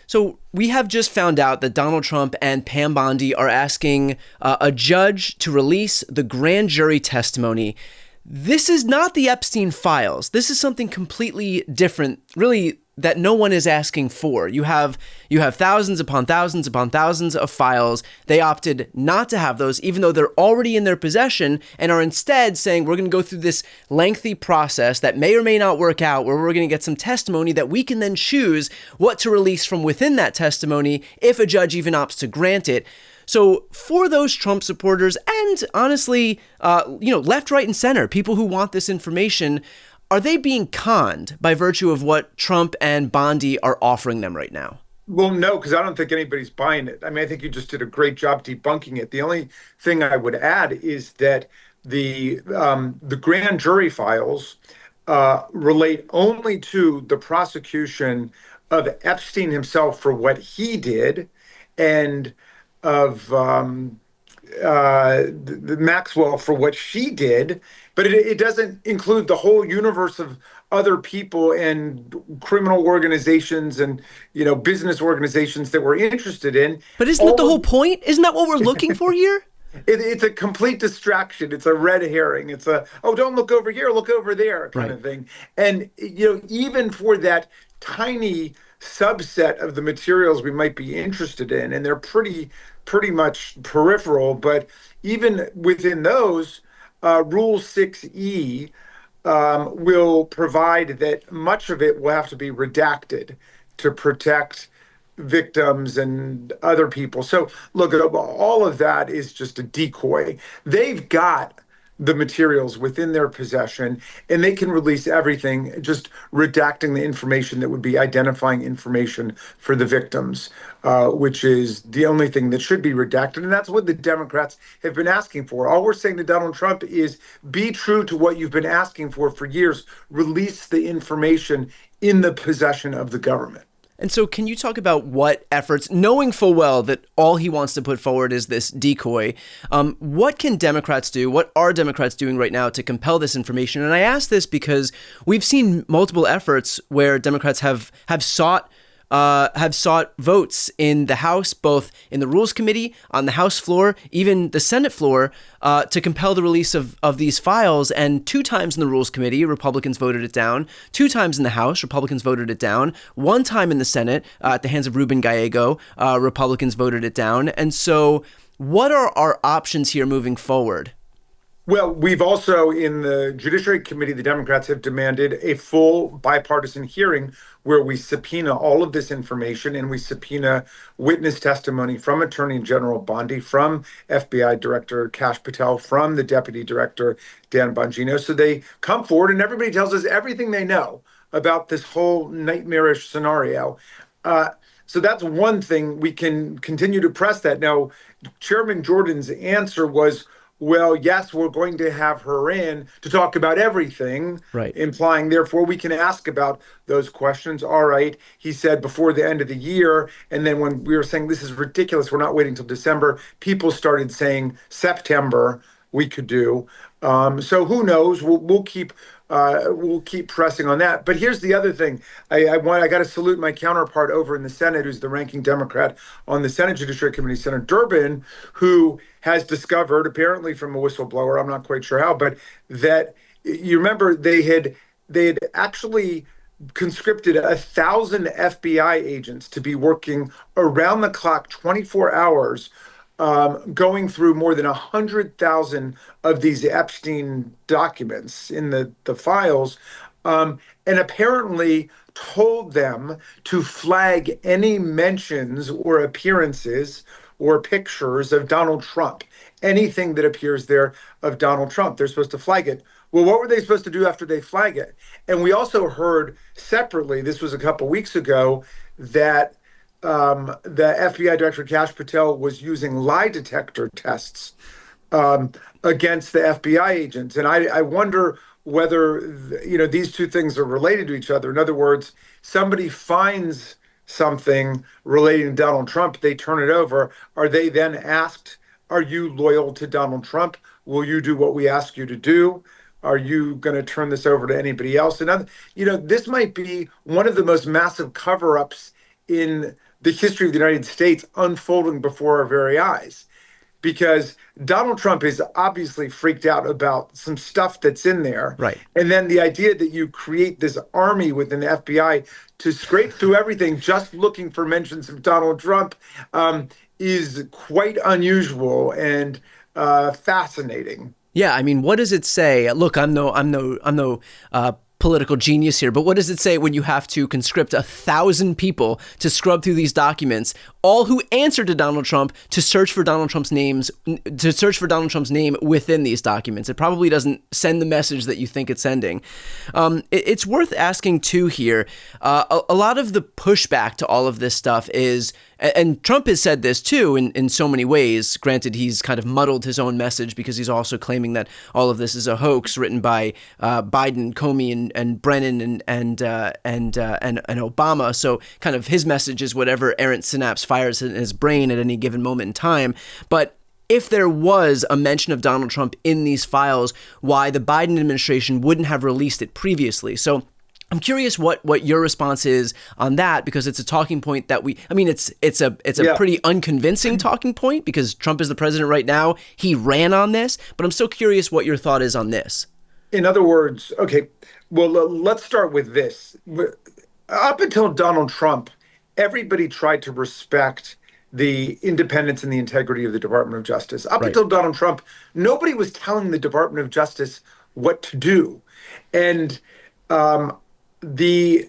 So we have just found out that Donald Trump and Pam Bondi are asking a judge to release the grand jury testimony. This is not the Epstein files. This is something completely different, really, that no one is asking for. You have thousands upon thousands upon thousands of files. They opted not to have those, even though they're already in their possession, and are instead saying we're going to go through this lengthy process that may or may not work out, where we're going to get some testimony that we can then choose what to release from within that testimony if a judge even opts to grant it. So for those Trump supporters and honestly, left, right, and center, people who want this information, are they being conned by virtue of what Trump and Bondi are offering them right now? Well, no, because I don't think anybody's buying it. I mean, I think you just did a great job debunking it. The only thing I would add is that the grand jury files relate only to the prosecution of Epstein himself for what he did, and of the Maxwell for what she did, but it doesn't include the whole universe of other people and criminal organizations and business organizations that we're interested in. But isn't that the whole point? Isn't that what we're looking for here? It's a complete distraction. It's a red herring. It's don't look over here, look over there kind of thing. And even for that tiny subset of the materials we might be interested in, and they're pretty much peripheral, but even within those, Rule 6E will provide that much of it will have to be redacted to protect victims and other people. So look, all of that is just a decoy. They've got the materials within their possession, and they can release everything, just redacting the information that would be identifying information for the victims, which is the only thing that should be redacted. And that's what the Democrats have been asking for. All we're saying to Donald Trump is be true to what you've been asking for years. Release the information in the possession of the government. And so can you talk about what efforts, knowing full well that all he wants to put forward is this decoy, what can Democrats do? What are Democrats doing right now to compel this information? And I ask this because we've seen multiple efforts where Democrats have sought votes in the House, both in the Rules Committee, on the House floor, even the Senate floor, to compel the release of these files. And 2 times in the Rules Committee, Republicans voted it down. 2 times in the House, Republicans voted it down. 1 time in the Senate, at the hands of Ruben Gallego, Republicans voted it down. And so what are our options here moving forward? Well, we've also, in the Judiciary Committee, the Democrats have demanded a full bipartisan hearing where we subpoena all of this information, and we subpoena witness testimony from Attorney General Bondi, from FBI Director Kash Patel, from the Deputy Director Dan Bongino. So they come forward and everybody tells us everything they know about this whole nightmarish scenario. So that's one thing we can continue to press that. Now, Chairman Jordan's answer was, well, yes, we're going to have her in to talk about everything, Right. implying, therefore, we can ask about those questions. All right. He said before the end of the year. And then when we were saying this is ridiculous, we're not waiting till December, people started saying September we could do. So who knows? We'll keep pressing on that. But here's the other thing. I got to salute my counterpart over in the Senate, who's the ranking Democrat on the Senate Judiciary Committee, Senator Durbin, who has discovered, apparently from a whistleblower, I'm not quite sure how, but that you remember they had actually conscripted 1,000 FBI agents to be working around the clock, 24 hours, going through more than 100,000 of these Epstein documents in the files, and apparently told them to flag any mentions or appearances or pictures of Donald Trump. Anything that appears there of Donald Trump, they're supposed to flag it. Well, what were they supposed to do after they flag it? And we also heard separately, this was a couple weeks ago, that the FBI Director Kash Patel was using lie detector tests against the FBI agents. And I wonder whether these two things are related to each other. In other words, somebody finds something relating to Donald Trump, they turn it over. Are they then asked, are you loyal to Donald Trump? Will you do what we ask you to do? Are you going to turn this over to anybody else? And this might be one of the most massive cover-ups in the history of the United States unfolding before our very eyes, because Donald Trump is obviously freaked out about some stuff that's in there. Right. And then the idea that you create this army within the FBI to scrape through everything just looking for mentions of Donald Trump is quite unusual and fascinating. Yeah, I mean, what does it say? Look, I'm no political genius here, but what does it say when you have to conscript 1,000 people to scrub through these documents, all who answer to Donald Trump, to search for Donald Trump's name within these documents? It probably doesn't send the message that you think it's sending. It's worth asking too here. A lot of the pushback to all of this stuff is, and Trump has said this too in so many ways. Granted, he's kind of muddled his own message because he's also claiming that all of this is a hoax written by Biden, Comey, and Brennan and Obama. So kind of his message is whatever errant synapse fires in his brain at any given moment in time. But if there was a mention of Donald Trump in these files, why the Biden administration wouldn't have released it previously? So I'm curious what your response is on that, because it's a talking point that it's a pretty unconvincing talking point because Trump is the president right now. He ran on this, but I'm still curious what your thought is on this. In other words, okay, well, let's start with this. Up until Donald Trump, everybody tried to respect the independence and the integrity of the Department of Justice. Up until Donald Trump, nobody was telling the Department of Justice what to do. And the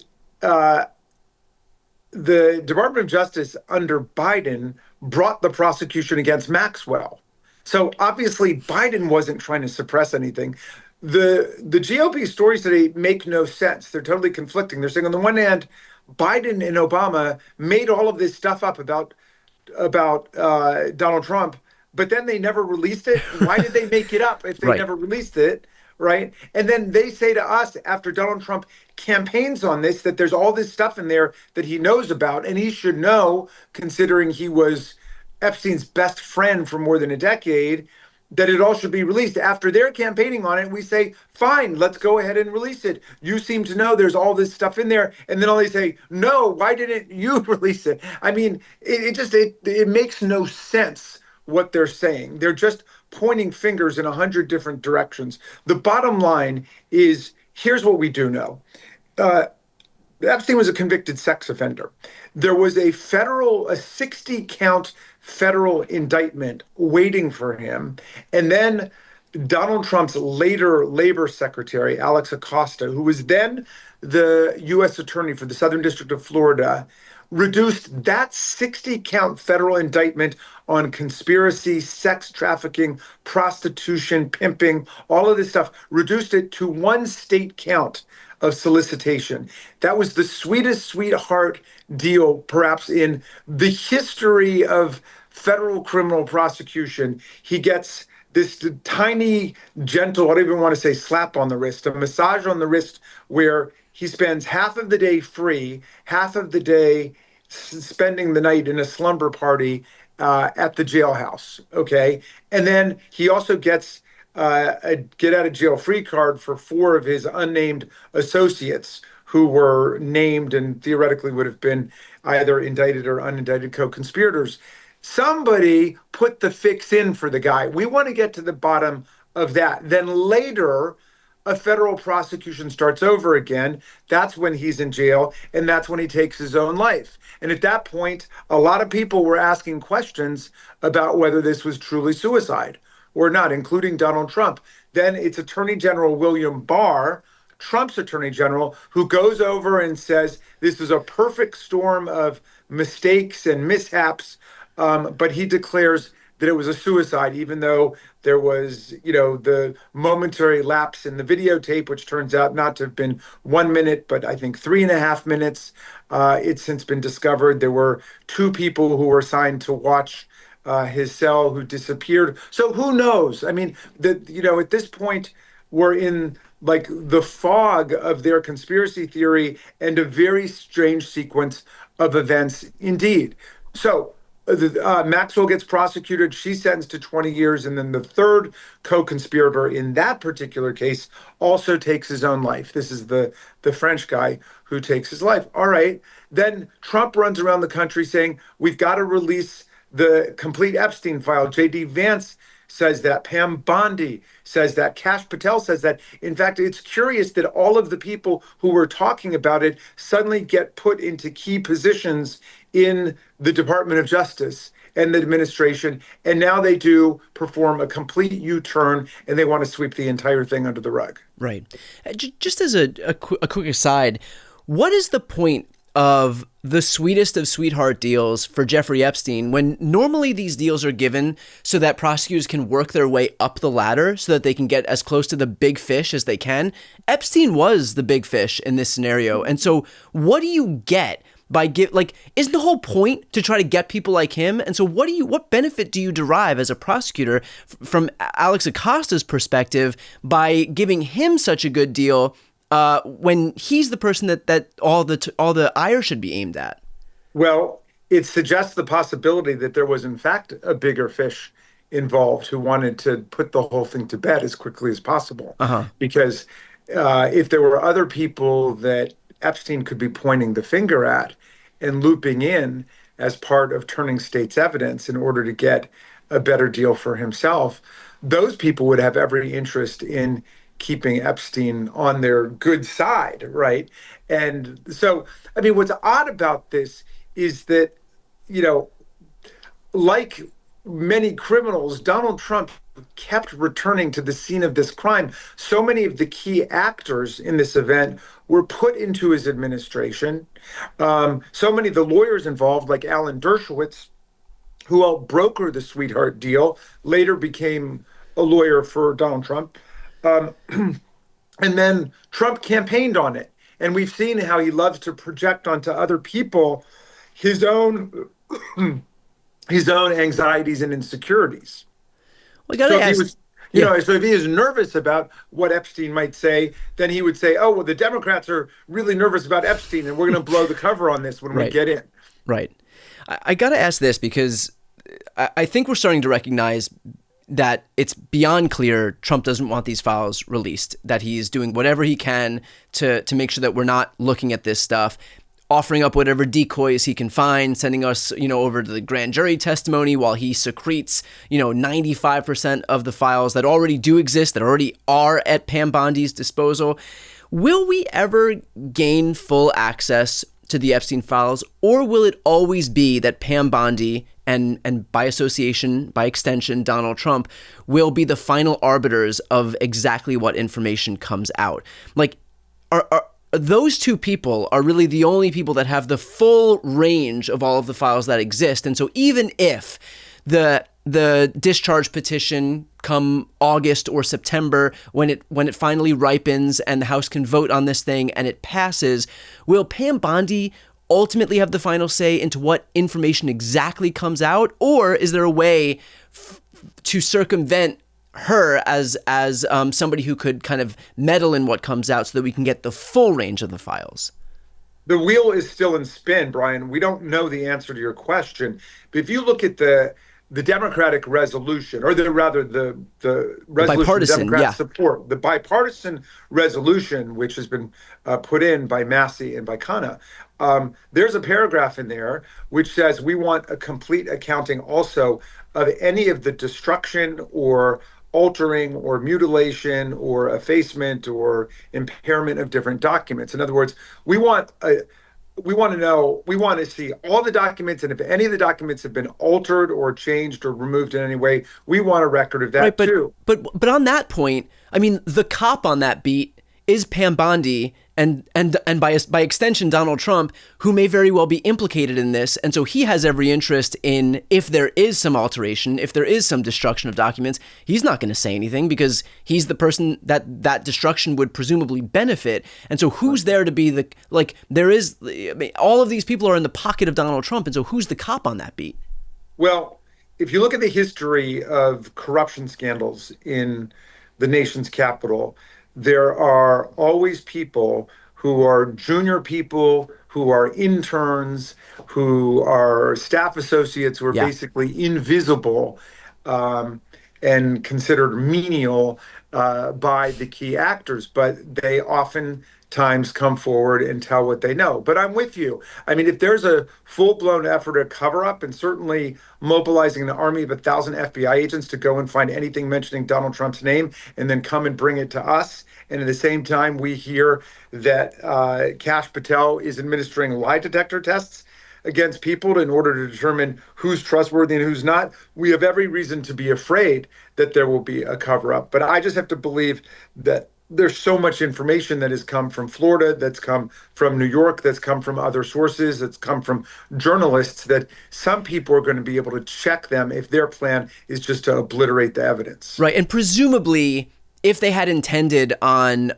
Department of Justice under Biden brought the prosecution against Maxwell. So obviously Biden wasn't trying to suppress anything. The GOP stories today make no sense. They're totally conflicting. They're saying on the one hand, Biden and Obama made all of this stuff up about Donald Trump, but then they never released it. Why did they make it up if they never released it? Right. And then they say to us after Donald Trump campaigns on this, that there's all this stuff in there that he knows about. And he should know, considering he was Epstein's best friend for more than a decade, that it all should be released. After they're campaigning on it, we say, fine, let's go ahead and release it. You seem to know there's all this stuff in there. And then all they say, no, why didn't you release it? I mean, it makes no sense what they're saying. They're just pointing fingers in 100 different directions. The bottom line is, here's what we do know. Epstein was a convicted sex offender. There was a 60-count federal indictment waiting for him. And then Donald Trump's later labor secretary, Alex Acosta, who was then the U.S. attorney for the Southern District of Florida, reduced that 60-count federal indictment on conspiracy, sex trafficking, prostitution, pimping, all of this stuff, reduced it to one state count of solicitation. That was the sweetest sweetheart deal, perhaps in the history of federal criminal prosecution. He gets this tiny, gentle, I don't even want to say slap on the wrist, a massage on the wrist where he spends half of the day free, half of the day spending the night in a slumber party at the jailhouse. Okay. And then he also gets a get out of jail free card for four of his unnamed associates who were named and theoretically would have been either indicted or unindicted co-conspirators. Somebody put the fix in for the guy. We want to get to the bottom of that. Then later, a federal prosecution starts over again. That's when he's in jail, and that's when he takes his own life. And at that point, a lot of people were asking questions about whether this was truly suicide or not, including Donald Trump. Then it's Attorney General William Barr, Trump's Attorney General, who goes over and says this is a perfect storm of mistakes and mishaps, but he declares that it was a suicide, even though there was, the momentary lapse in the videotape, which turns out not to have been 1 minute, but I think 3.5 minutes. It's since been discovered there were two people who were assigned to watch his cell who disappeared. So who knows? I mean, at this point, we're in like the fog of their conspiracy theory and a very strange sequence of events indeed. So Maxwell gets prosecuted. She's sentenced to 20 years. And then the third co-conspirator in that particular case also takes his own life. This is the French guy who takes his life. All right. Then Trump runs around the country saying, we've got to release the complete Epstein file. J.D. Vance says that. Pam Bondi says that. Kash Patel says that. In fact, it's curious that all of the people who were talking about it suddenly get put into key positions in the Department of Justice and the administration. And now they do perform a complete U-turn and they want to sweep the entire thing under the rug. Right. Just as a quick aside, what is the point of the sweetest of sweetheart deals for Jeffrey Epstein when normally these deals are given so that prosecutors can work their way up the ladder so that they can get as close to the big fish as they can? Epstein was the big fish in this scenario. And so what do you get by isn't the whole point to try to get people like him? And so what benefit do you derive as a prosecutor from Alex Acosta's perspective by giving him such a good deal when he's the person that all the ire should be aimed at? Well, it suggests the possibility that there was in fact a bigger fish involved who wanted to put the whole thing to bed as quickly as possible. Because if there were other people that Epstein could be pointing the finger at and looping in as part of turning state's evidence in order to get a better deal for himself, those people would have every interest in keeping Epstein on their good side, right? And so, I mean, what's odd about this is that, like many criminals, Donald Trump kept returning to the scene of this crime. So many of the key actors in this event were put into his administration. So many of the lawyers involved, like Alan Dershowitz, who helped broker the sweetheart deal, later became a lawyer for Donald Trump. And then Trump campaigned on it. And we've seen how he loves to project onto other people his own anxieties and insecurities. Well, so if he is nervous about what Epstein might say, then he would say, oh, well, the Democrats are really nervous about Epstein, and we're going to blow the cover on this when we get in. Right. I got to ask this because I think we're starting to recognize that it's beyond clear Trump doesn't want these files released, that he's doing whatever he can to make sure that we're not looking at this stuff, offering up whatever decoys he can find, sending us, over to the grand jury testimony while he secretes, 95% of the files that already do exist, that already are at Pam Bondi's disposal. Will we ever gain full access to the Epstein files, or will it always be that Pam Bondi and by association, by extension, Donald Trump will be the final arbiters of exactly what information comes out? Like, are those two people are really the only people that have the full range of all of the files that exist. And so even if the the discharge petition come August or September, when it finally ripens and the House can vote on this thing and it passes, will Pam Bondi ultimately have the final say into what information exactly comes out, or is there a way to circumvent her as somebody who could kind of meddle in what comes out so that we can get the full range of the files? The wheel is still in spin, Brian. We don't know the answer to your question. But if you look at the Democratic resolution, or the resolution bipartisan, Democrats support, the bipartisan resolution, which has been put in by Massey and by Khanna, there's a paragraph in there which says we want a complete accounting also of any of the destruction or altering or mutilation or effacement or impairment of different documents. In other words, we want to see all the documents, and if any of the documents have been altered or changed or removed in any way, we want a record of that, right, too. But on that point, I mean, the cop on that beat is Pam Bondi and by extension Donald Trump, who may very well be implicated in this. And so he has every interest in, if there is some alteration, if there is some destruction of documents, he's not going to say anything because he's the person that destruction would presumably benefit. And so who's there to be all of these people are in the pocket of Donald Trump. And so who's the cop on that beat? Well, if you look at the history of corruption scandals in the nation's capital, there are always people who are junior people, who are interns, who are staff associates, who are basically invisible and considered menial by the key actors, but they oftentimes come forward and tell what they know. But I'm with you. I mean, if there's a full-blown effort to cover up, and certainly mobilizing an army of 1,000 FBI agents to go and find anything mentioning Donald Trump's name and then come and bring it to us, and at the same time we hear that Kash Patel is administering lie detector tests against people in order to determine who's trustworthy and who's not, we have every reason to be afraid that there will be a cover-up. But I just have to believe that there's so much information that has come from Florida, that's come from New York, that's come from other sources, that's come from journalists, that some people are going to be able to check them if their plan is just to obliterate the evidence. Right. And presumably, if they had intended on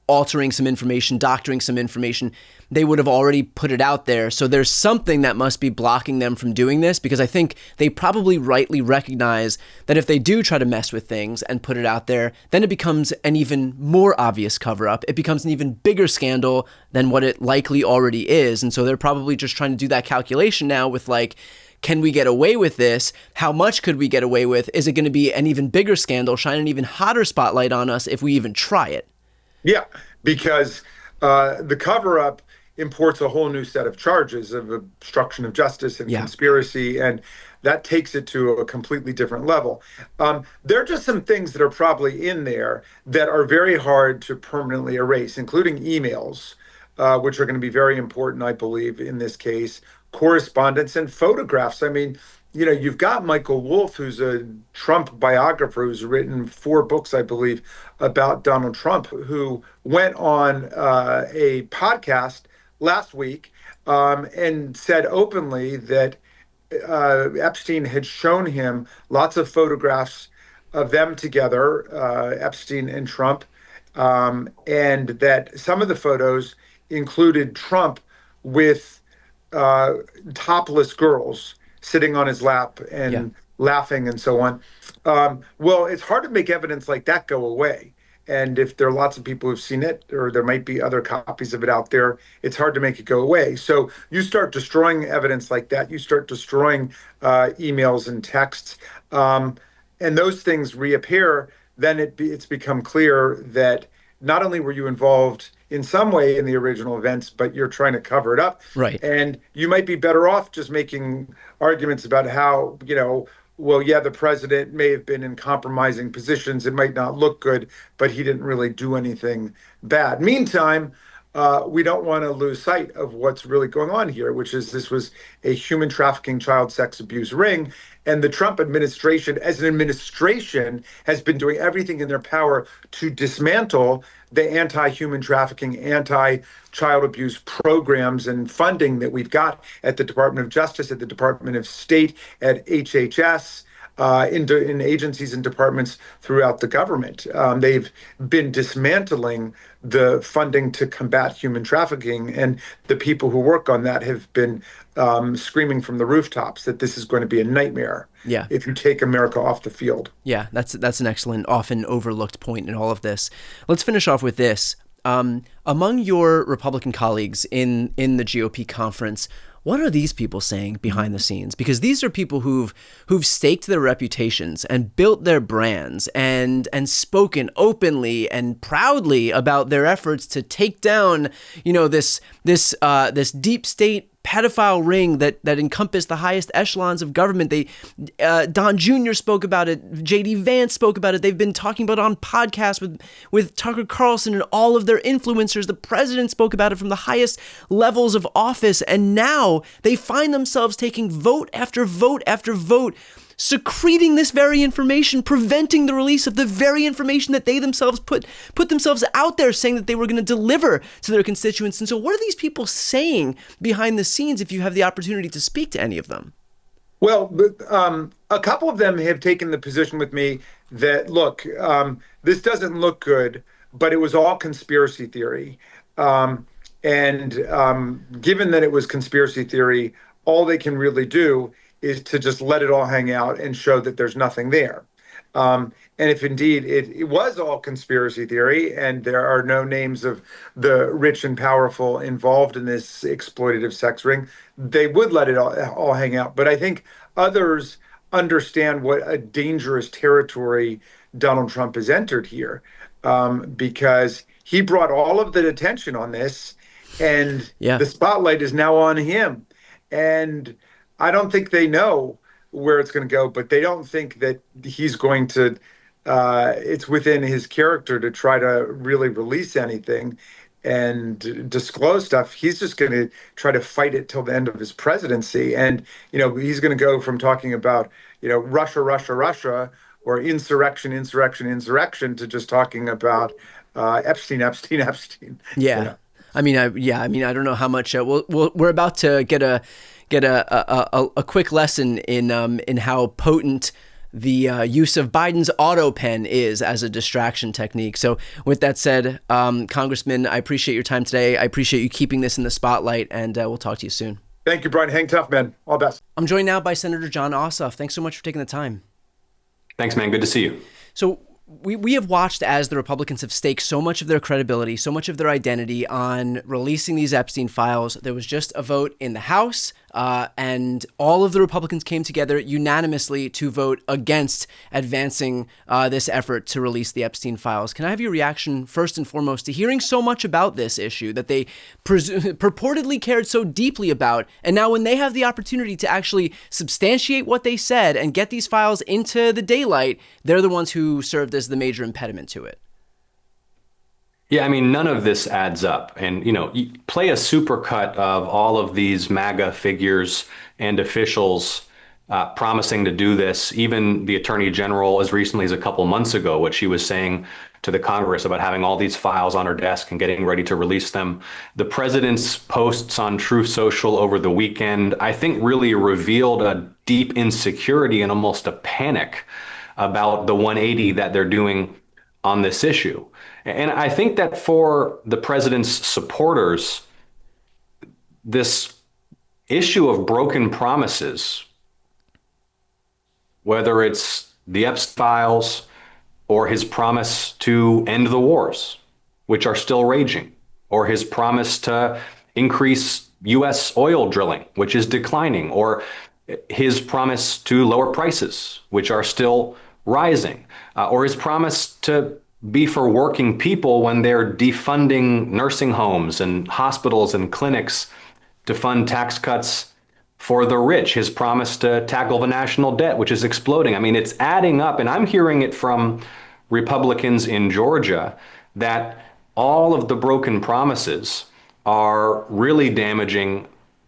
altering some information, doctoring some information, they would have already put it out there. So there's something that must be blocking them from doing this, because I think they probably rightly recognize that if they do try to mess with things and put it out there, then it becomes an even more obvious cover-up. It becomes an even bigger scandal than what it likely already is. And so they're probably just trying to do that calculation now with can we get away with this? How much could we get away with? Is it going to be an even bigger scandal, shine an even hotter spotlight on us if we even try it? Yeah, because the cover-up imports a whole new set of charges of obstruction of justice and conspiracy, and that takes it to a completely different level. There are just some things that are probably in there that are very hard to permanently erase, including emails, which are going to be very important, I believe, in this case, correspondence and photographs. I mean, you've got Michael Wolff, who's a Trump biographer, who's written 4 books, I believe, about Donald Trump, who went on a podcast last week and said openly that Epstein had shown him lots of photographs of them together, Epstein and Trump, and that some of the photos included Trump with topless girls sitting on his lap and laughing and so on. Well, it's hard to make evidence like that go away. And if there are lots of people who've seen it, or there might be other copies of it out there, it's hard to make it go away. So you start destroying evidence like that. You start destroying emails and texts, and those things reappear. Then it's become clear that not only were you involved in some way in the original events, but you're trying to cover it up. Right. And you might be better off just making arguments about how, well, yeah, the president may have been in compromising positions. It might not look good, but he didn't really do anything bad. Meantime, we don't want to lose sight of what's really going on here, which is this was a human trafficking, child sex abuse ring. And the Trump administration, as an administration, has been doing everything in their power to dismantle the anti-human trafficking, anti-child abuse programs and funding that we've got at the Department of Justice, at the Department of State, at HHS. in agencies and departments throughout the government. They've been dismantling the funding to combat human trafficking, and the people who work on that have been screaming from the rooftops that this is going to be a nightmare Yeah. if you take America off the field. Yeah, that's an excellent, often overlooked point in all of this. Let's finish off with this. Among your Republican colleagues in the GOP conference, what are these people saying behind the scenes? Because these are people who've staked their reputations and built their brands and spoken openly and proudly about their efforts to take down, this deep state pedophile ring that encompassed the highest echelons of government. Don Jr. spoke about it. J.D. Vance spoke about it. They've been talking about it on podcasts with Tucker Carlson and all of their influencers. The president spoke about it from the highest levels of office. And now they find themselves taking vote after vote after vote, secreting this very information, preventing the release of the very information that they themselves put themselves out there saying that they were going to deliver to their constituents. And so what are these people saying behind the scenes if you have the opportunity to speak to any of them? Well, a couple of them have taken the position with me that, look, this doesn't look good, but it was all conspiracy theory. And given that it was conspiracy theory, all they can really do is to just let it all hang out and show that there's nothing there. And if indeed it was all conspiracy theory and there are no names of the rich and powerful involved in this exploitative sex ring, they would let it all hang out. But I think others understand what a dangerous territory Donald Trump has entered here, because he brought all of the attention on this, and the spotlight is now on him. And I don't think they know where it's going to go, but they don't think that he's going to, it's within his character to try to really release anything and disclose stuff. He's just going to try to fight it till the end of his presidency. And, he's going to go from talking about, Russia, Russia, Russia, or insurrection, insurrection, insurrection, to just talking about Epstein, Epstein, Epstein. Yeah. I mean, I don't know how much we're about to get a quick lesson in how potent the use of Biden's auto pen is as a distraction technique. So with that said, Congressman, I appreciate your time today. I appreciate you keeping this in the spotlight, and we'll talk to you soon. Thank you, Brian. Hang tough, man. All the best. I'm joined now by Senator Jon Ossoff. Thanks so much for taking the time. Thanks, man. Good to see you. So we have watched as the Republicans have staked so much of their credibility, so much of their identity on releasing these Epstein files. There was just a vote in the House, and all of the Republicans came together unanimously to vote against advancing this effort to release the Epstein files. Can I have your reaction, first and foremost, to hearing so much about this issue that they purportedly cared so deeply about, and now when they have the opportunity to actually substantiate what they said and get these files into the daylight, they're the ones who served as the major impediment to it? Yeah, I mean, none of this adds up. And, you play a supercut of all of these MAGA figures and officials promising to do this. Even the Attorney General, as recently as a couple months ago, what she was saying to the Congress about having all these files on her desk and getting ready to release them. The president's posts on Truth Social over the weekend, I think, really revealed a deep insecurity and almost a panic about the 180 that they're doing on this issue. And I think that for the president's supporters, this issue of broken promises, whether it's the Epstein files or his promise to end the wars, which are still raging, or his promise to increase U.S. oil drilling, which is declining, or his promise to lower prices, which are still rising, or his promise to be for working people when they're defunding nursing homes and hospitals and clinics to fund tax cuts for the rich, his promise to tackle the national debt, which is exploding. I mean, it's adding up. And I'm hearing it from Republicans in Georgia that all of the broken promises are really damaging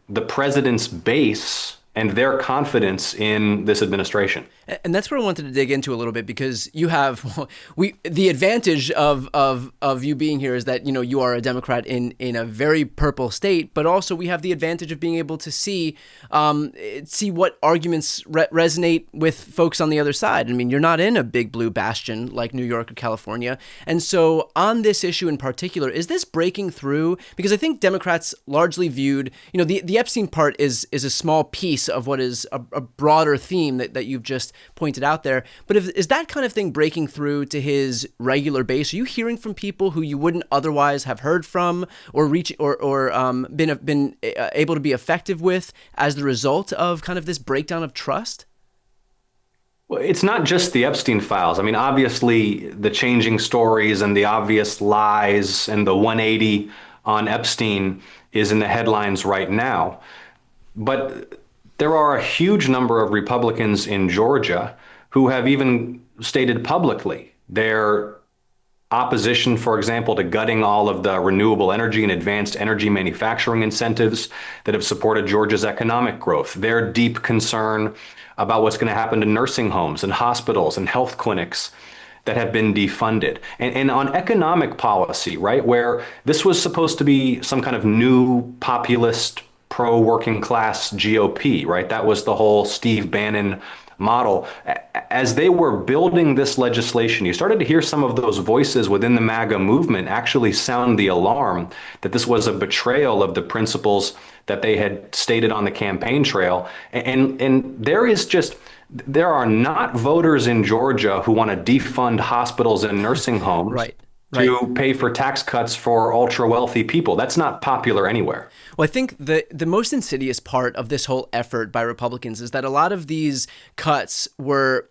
the president's base and their confidence in this administration. And that's what I wanted to dig into a little bit, because you have the advantage of you being here is that, you know, you are a Democrat in a very purple state, but also we have the advantage of being able to see what arguments resonate with folks on the other side. I mean, you're not in a big blue bastion like New York or California. And so on this issue in particular, is this breaking through? Because I think Democrats largely viewed, you know, the Epstein part is a small piece of what is a broader theme that you've just pointed out there. But is that kind of thing breaking through to his regular base? Are you hearing from people who you wouldn't otherwise have heard from, or been able to be effective with as the result of kind of this breakdown of trust? Well, it's not just the Epstein files. I mean, obviously, the changing stories and the obvious lies and the 180 on Epstein is in the headlines right now. But there are a huge number of Republicans in Georgia who have even stated publicly their opposition, for example, to gutting all of the renewable energy and advanced energy manufacturing incentives that have supported Georgia's economic growth, their deep concern about what's going to happen to nursing homes and hospitals and health clinics that have been defunded. And on economic policy, right, where this was supposed to be some kind of new populist pro-working class GOP, right? That was the whole Steve Bannon model. As they were building this legislation, you started to hear some of those voices within the MAGA movement actually sound the alarm that this was a betrayal of the principles that they had stated on the campaign trail. And there are not voters in Georgia who want to defund hospitals and nursing homes. Right. To pay for tax cuts for ultra wealthy people. That's not popular anywhere. Well, I think the most insidious part of this whole effort by Republicans is that a lot of these cuts were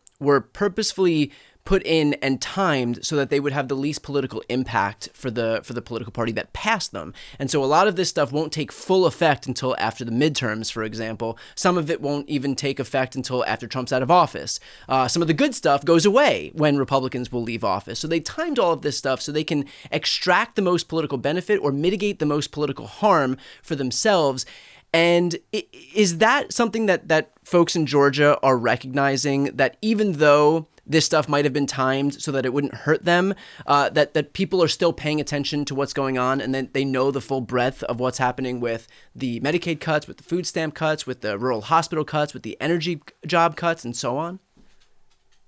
purposefully put in and timed so that they would have the least political impact for the political party that passed them. And so a lot of this stuff won't take full effect until after the midterms, for example. Some of it won't even take effect until after Trump's out of office. Some of the good stuff goes away when Republicans will leave office. So they timed all of this stuff so they can extract the most political benefit or mitigate the most political harm for themselves. And is that something that folks in Georgia are recognizing, that even though this stuff might have been timed so that it wouldn't hurt them, that people are still paying attention to what's going on, and then they know the full breadth of what's happening with the Medicaid cuts, with the food stamp cuts, with the rural hospital cuts, with the energy job cuts, and so on?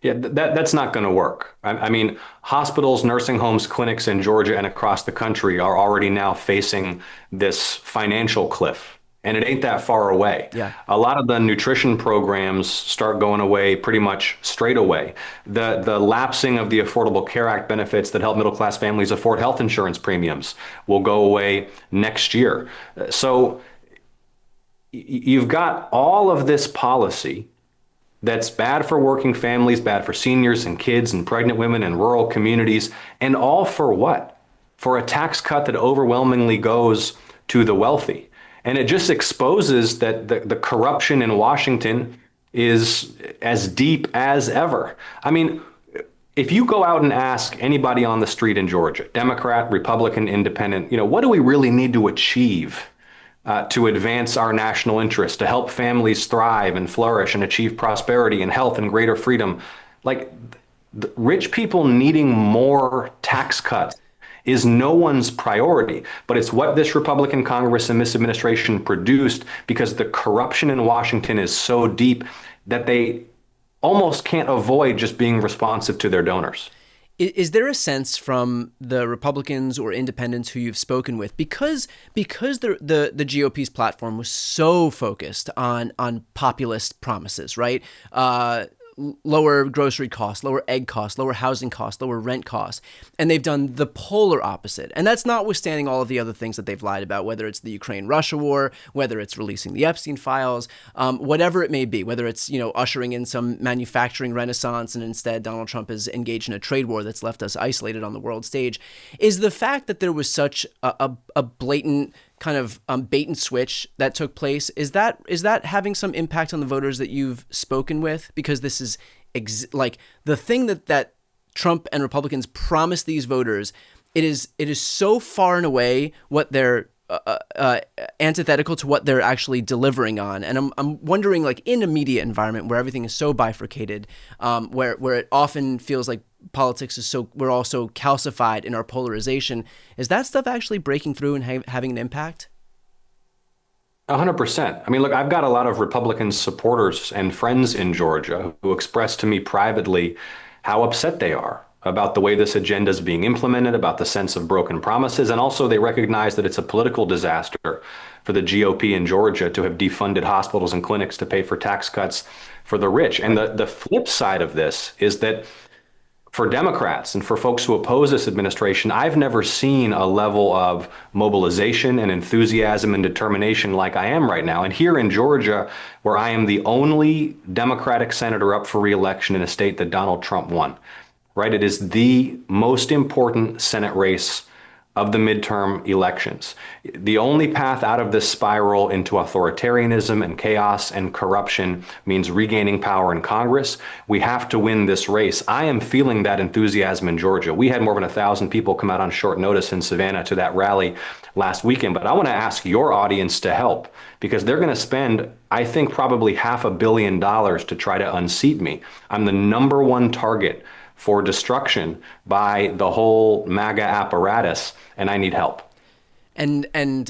Yeah, that's not going to work. I mean, hospitals, nursing homes, clinics in Georgia and across the country are already now facing this financial cliff. And it ain't that far away. Yeah. A lot of the nutrition programs start going away pretty much straight away. The lapsing of the Affordable Care Act benefits that help middle class families afford health insurance premiums will go away next year. So you've got all of this policy that's bad for working families, bad for seniors and kids and pregnant women and rural communities, and all for what? For a tax cut that overwhelmingly goes to the wealthy. And it just exposes that the corruption in Washington is as deep as ever. I mean, if you go out and ask anybody on the street in Georgia, Democrat, Republican, Independent, what do we really need to achieve to advance our national interests, to help families thrive and flourish and achieve prosperity and health and greater freedom? Like, the rich people needing more tax cuts is no one's priority, but it's what this Republican Congress and this administration produced, because the corruption in Washington is so deep that they almost can't avoid just being responsive to their donors. Is there a sense from the Republicans or independents who you've spoken with, because the GOP's platform was so focused on populist promises, right? Lower grocery costs, lower egg costs, lower housing costs, lower rent costs. And they've done the polar opposite. And that's notwithstanding all of the other things that they've lied about, whether it's the Ukraine-Russia war, whether it's releasing the Epstein files, whatever it may be, whether it's, ushering in some manufacturing renaissance and instead Donald Trump is engaged in a trade war that's left us isolated on the world stage. Is the fact that there was such a blatant kind of bait and switch that took place, is that having some impact on the voters that you've spoken with? Because this is like the thing that Trump and Republicans promised these voters. It is so far and away what their antithetical to what they're actually delivering on. And I'm wondering, like, in a media environment where everything is so bifurcated, where it often feels like politics is we're all so calcified in our polarization, is that stuff actually breaking through and having an impact? 100%. I mean, look, I've got a lot of Republican supporters and friends in Georgia who express to me privately how upset they are about the way this agenda is being implemented, about the sense of broken promises, and also they recognize that it's a political disaster for the GOP in Georgia to have defunded hospitals and clinics to pay for tax cuts for the rich. And the flip side of this is that for Democrats and for folks who oppose this administration, I've never seen a level of mobilization and enthusiasm and determination like I am right now. And here in Georgia, where I am the only Democratic senator up for re-election in a state that Donald Trump won, right? It is the most important Senate race of the midterm elections. The only path out of this spiral into authoritarianism and chaos and corruption means regaining power in Congress. We have to win this race. I am feeling that enthusiasm in Georgia. We had more than 1,000 people come out on short notice in Savannah to that rally last weekend. But I want to ask your audience to help, because they're going to spend, I think, probably $500 million to try to unseat me. I'm the number one target for destruction by the whole MAGA apparatus, and I need help. And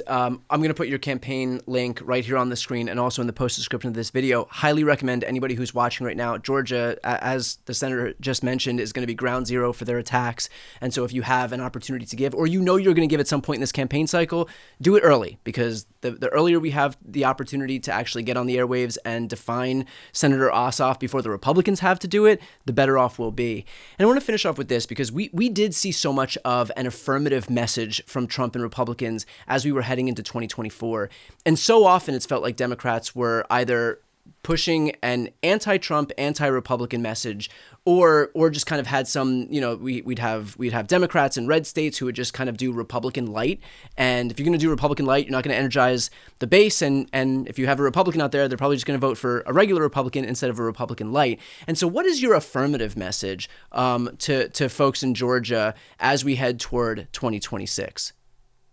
I'm going to put your campaign link right here on the screen and also in the post description of this video. Highly recommend anybody who's watching right now. Georgia, as the senator just mentioned, is going to be ground zero for their attacks. And so if you have an opportunity to give, or you know you're going to give at some point in this campaign cycle, do it early, because the earlier we have the opportunity to actually get on the airwaves and define Senator Ossoff before the Republicans have to do it, the better off we'll be. And I want to finish off with this, because we did see so much of an affirmative message from Trump and Republicans as we were heading into 2024. And so often it's felt like Democrats were either pushing an anti-Trump, anti-Republican message, or just kind of had some, we'd have Democrats in red states who would just kind of do Republican light. And if you're going to do Republican light, you're not going to energize the base. And if you have a Republican out there, they're probably just going to vote for a regular Republican instead of a Republican light. And so what is your affirmative message to folks in Georgia as we head toward 2026?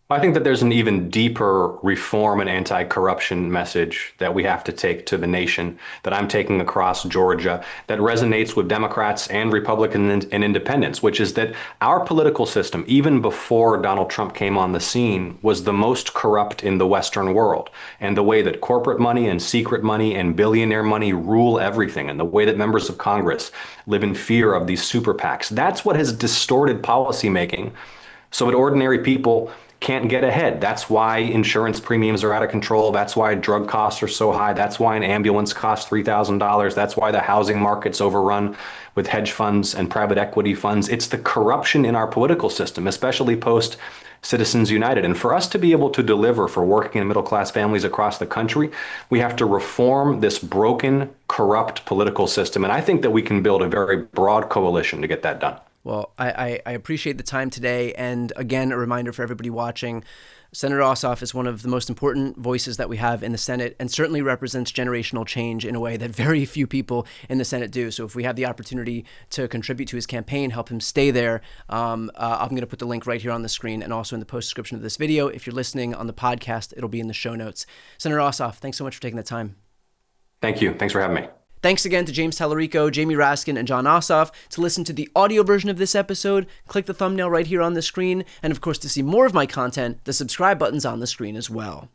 I think that there's an even deeper reform and anti-corruption message that we have to take to the nation, that I'm taking across Georgia, that resonates with Democrats and Republicans and independents, which is that our political system, even before Donald Trump came on the scene, was the most corrupt in the Western world. And the way that corporate money and secret money and billionaire money rule everything, and the way that members of Congress live in fear of these super PACs, that's what has distorted policymaking so that ordinary people can't get ahead. That's why insurance premiums are out of control. That's why drug costs are so high. That's why an ambulance costs $3,000. That's why the housing market's overrun with hedge funds and private equity funds. It's the corruption in our political system, especially post Citizens United. And for us to be able to deliver for working and middle class families across the country, we have to reform this broken, corrupt political system. And I think that we can build a very broad coalition to get that done. Well, I appreciate the time today. And again, a reminder for everybody watching, Senator Ossoff is one of the most important voices that we have in the Senate, and certainly represents generational change in a way that very few people in the Senate do. So if we have the opportunity to contribute to his campaign, help him stay there, I'm going to put the link right here on the screen and also in the post description of this video. If you're listening on the podcast, it'll be in the show notes. Senator Ossoff, thanks so much for taking the time. Thank you. Thanks for having me. Thanks again to James Tallarico, Jamie Raskin, and John Ossoff. To listen to the audio version of this episode, click the thumbnail right here on the screen. And of course, to see more of my content, the subscribe button's on the screen as well.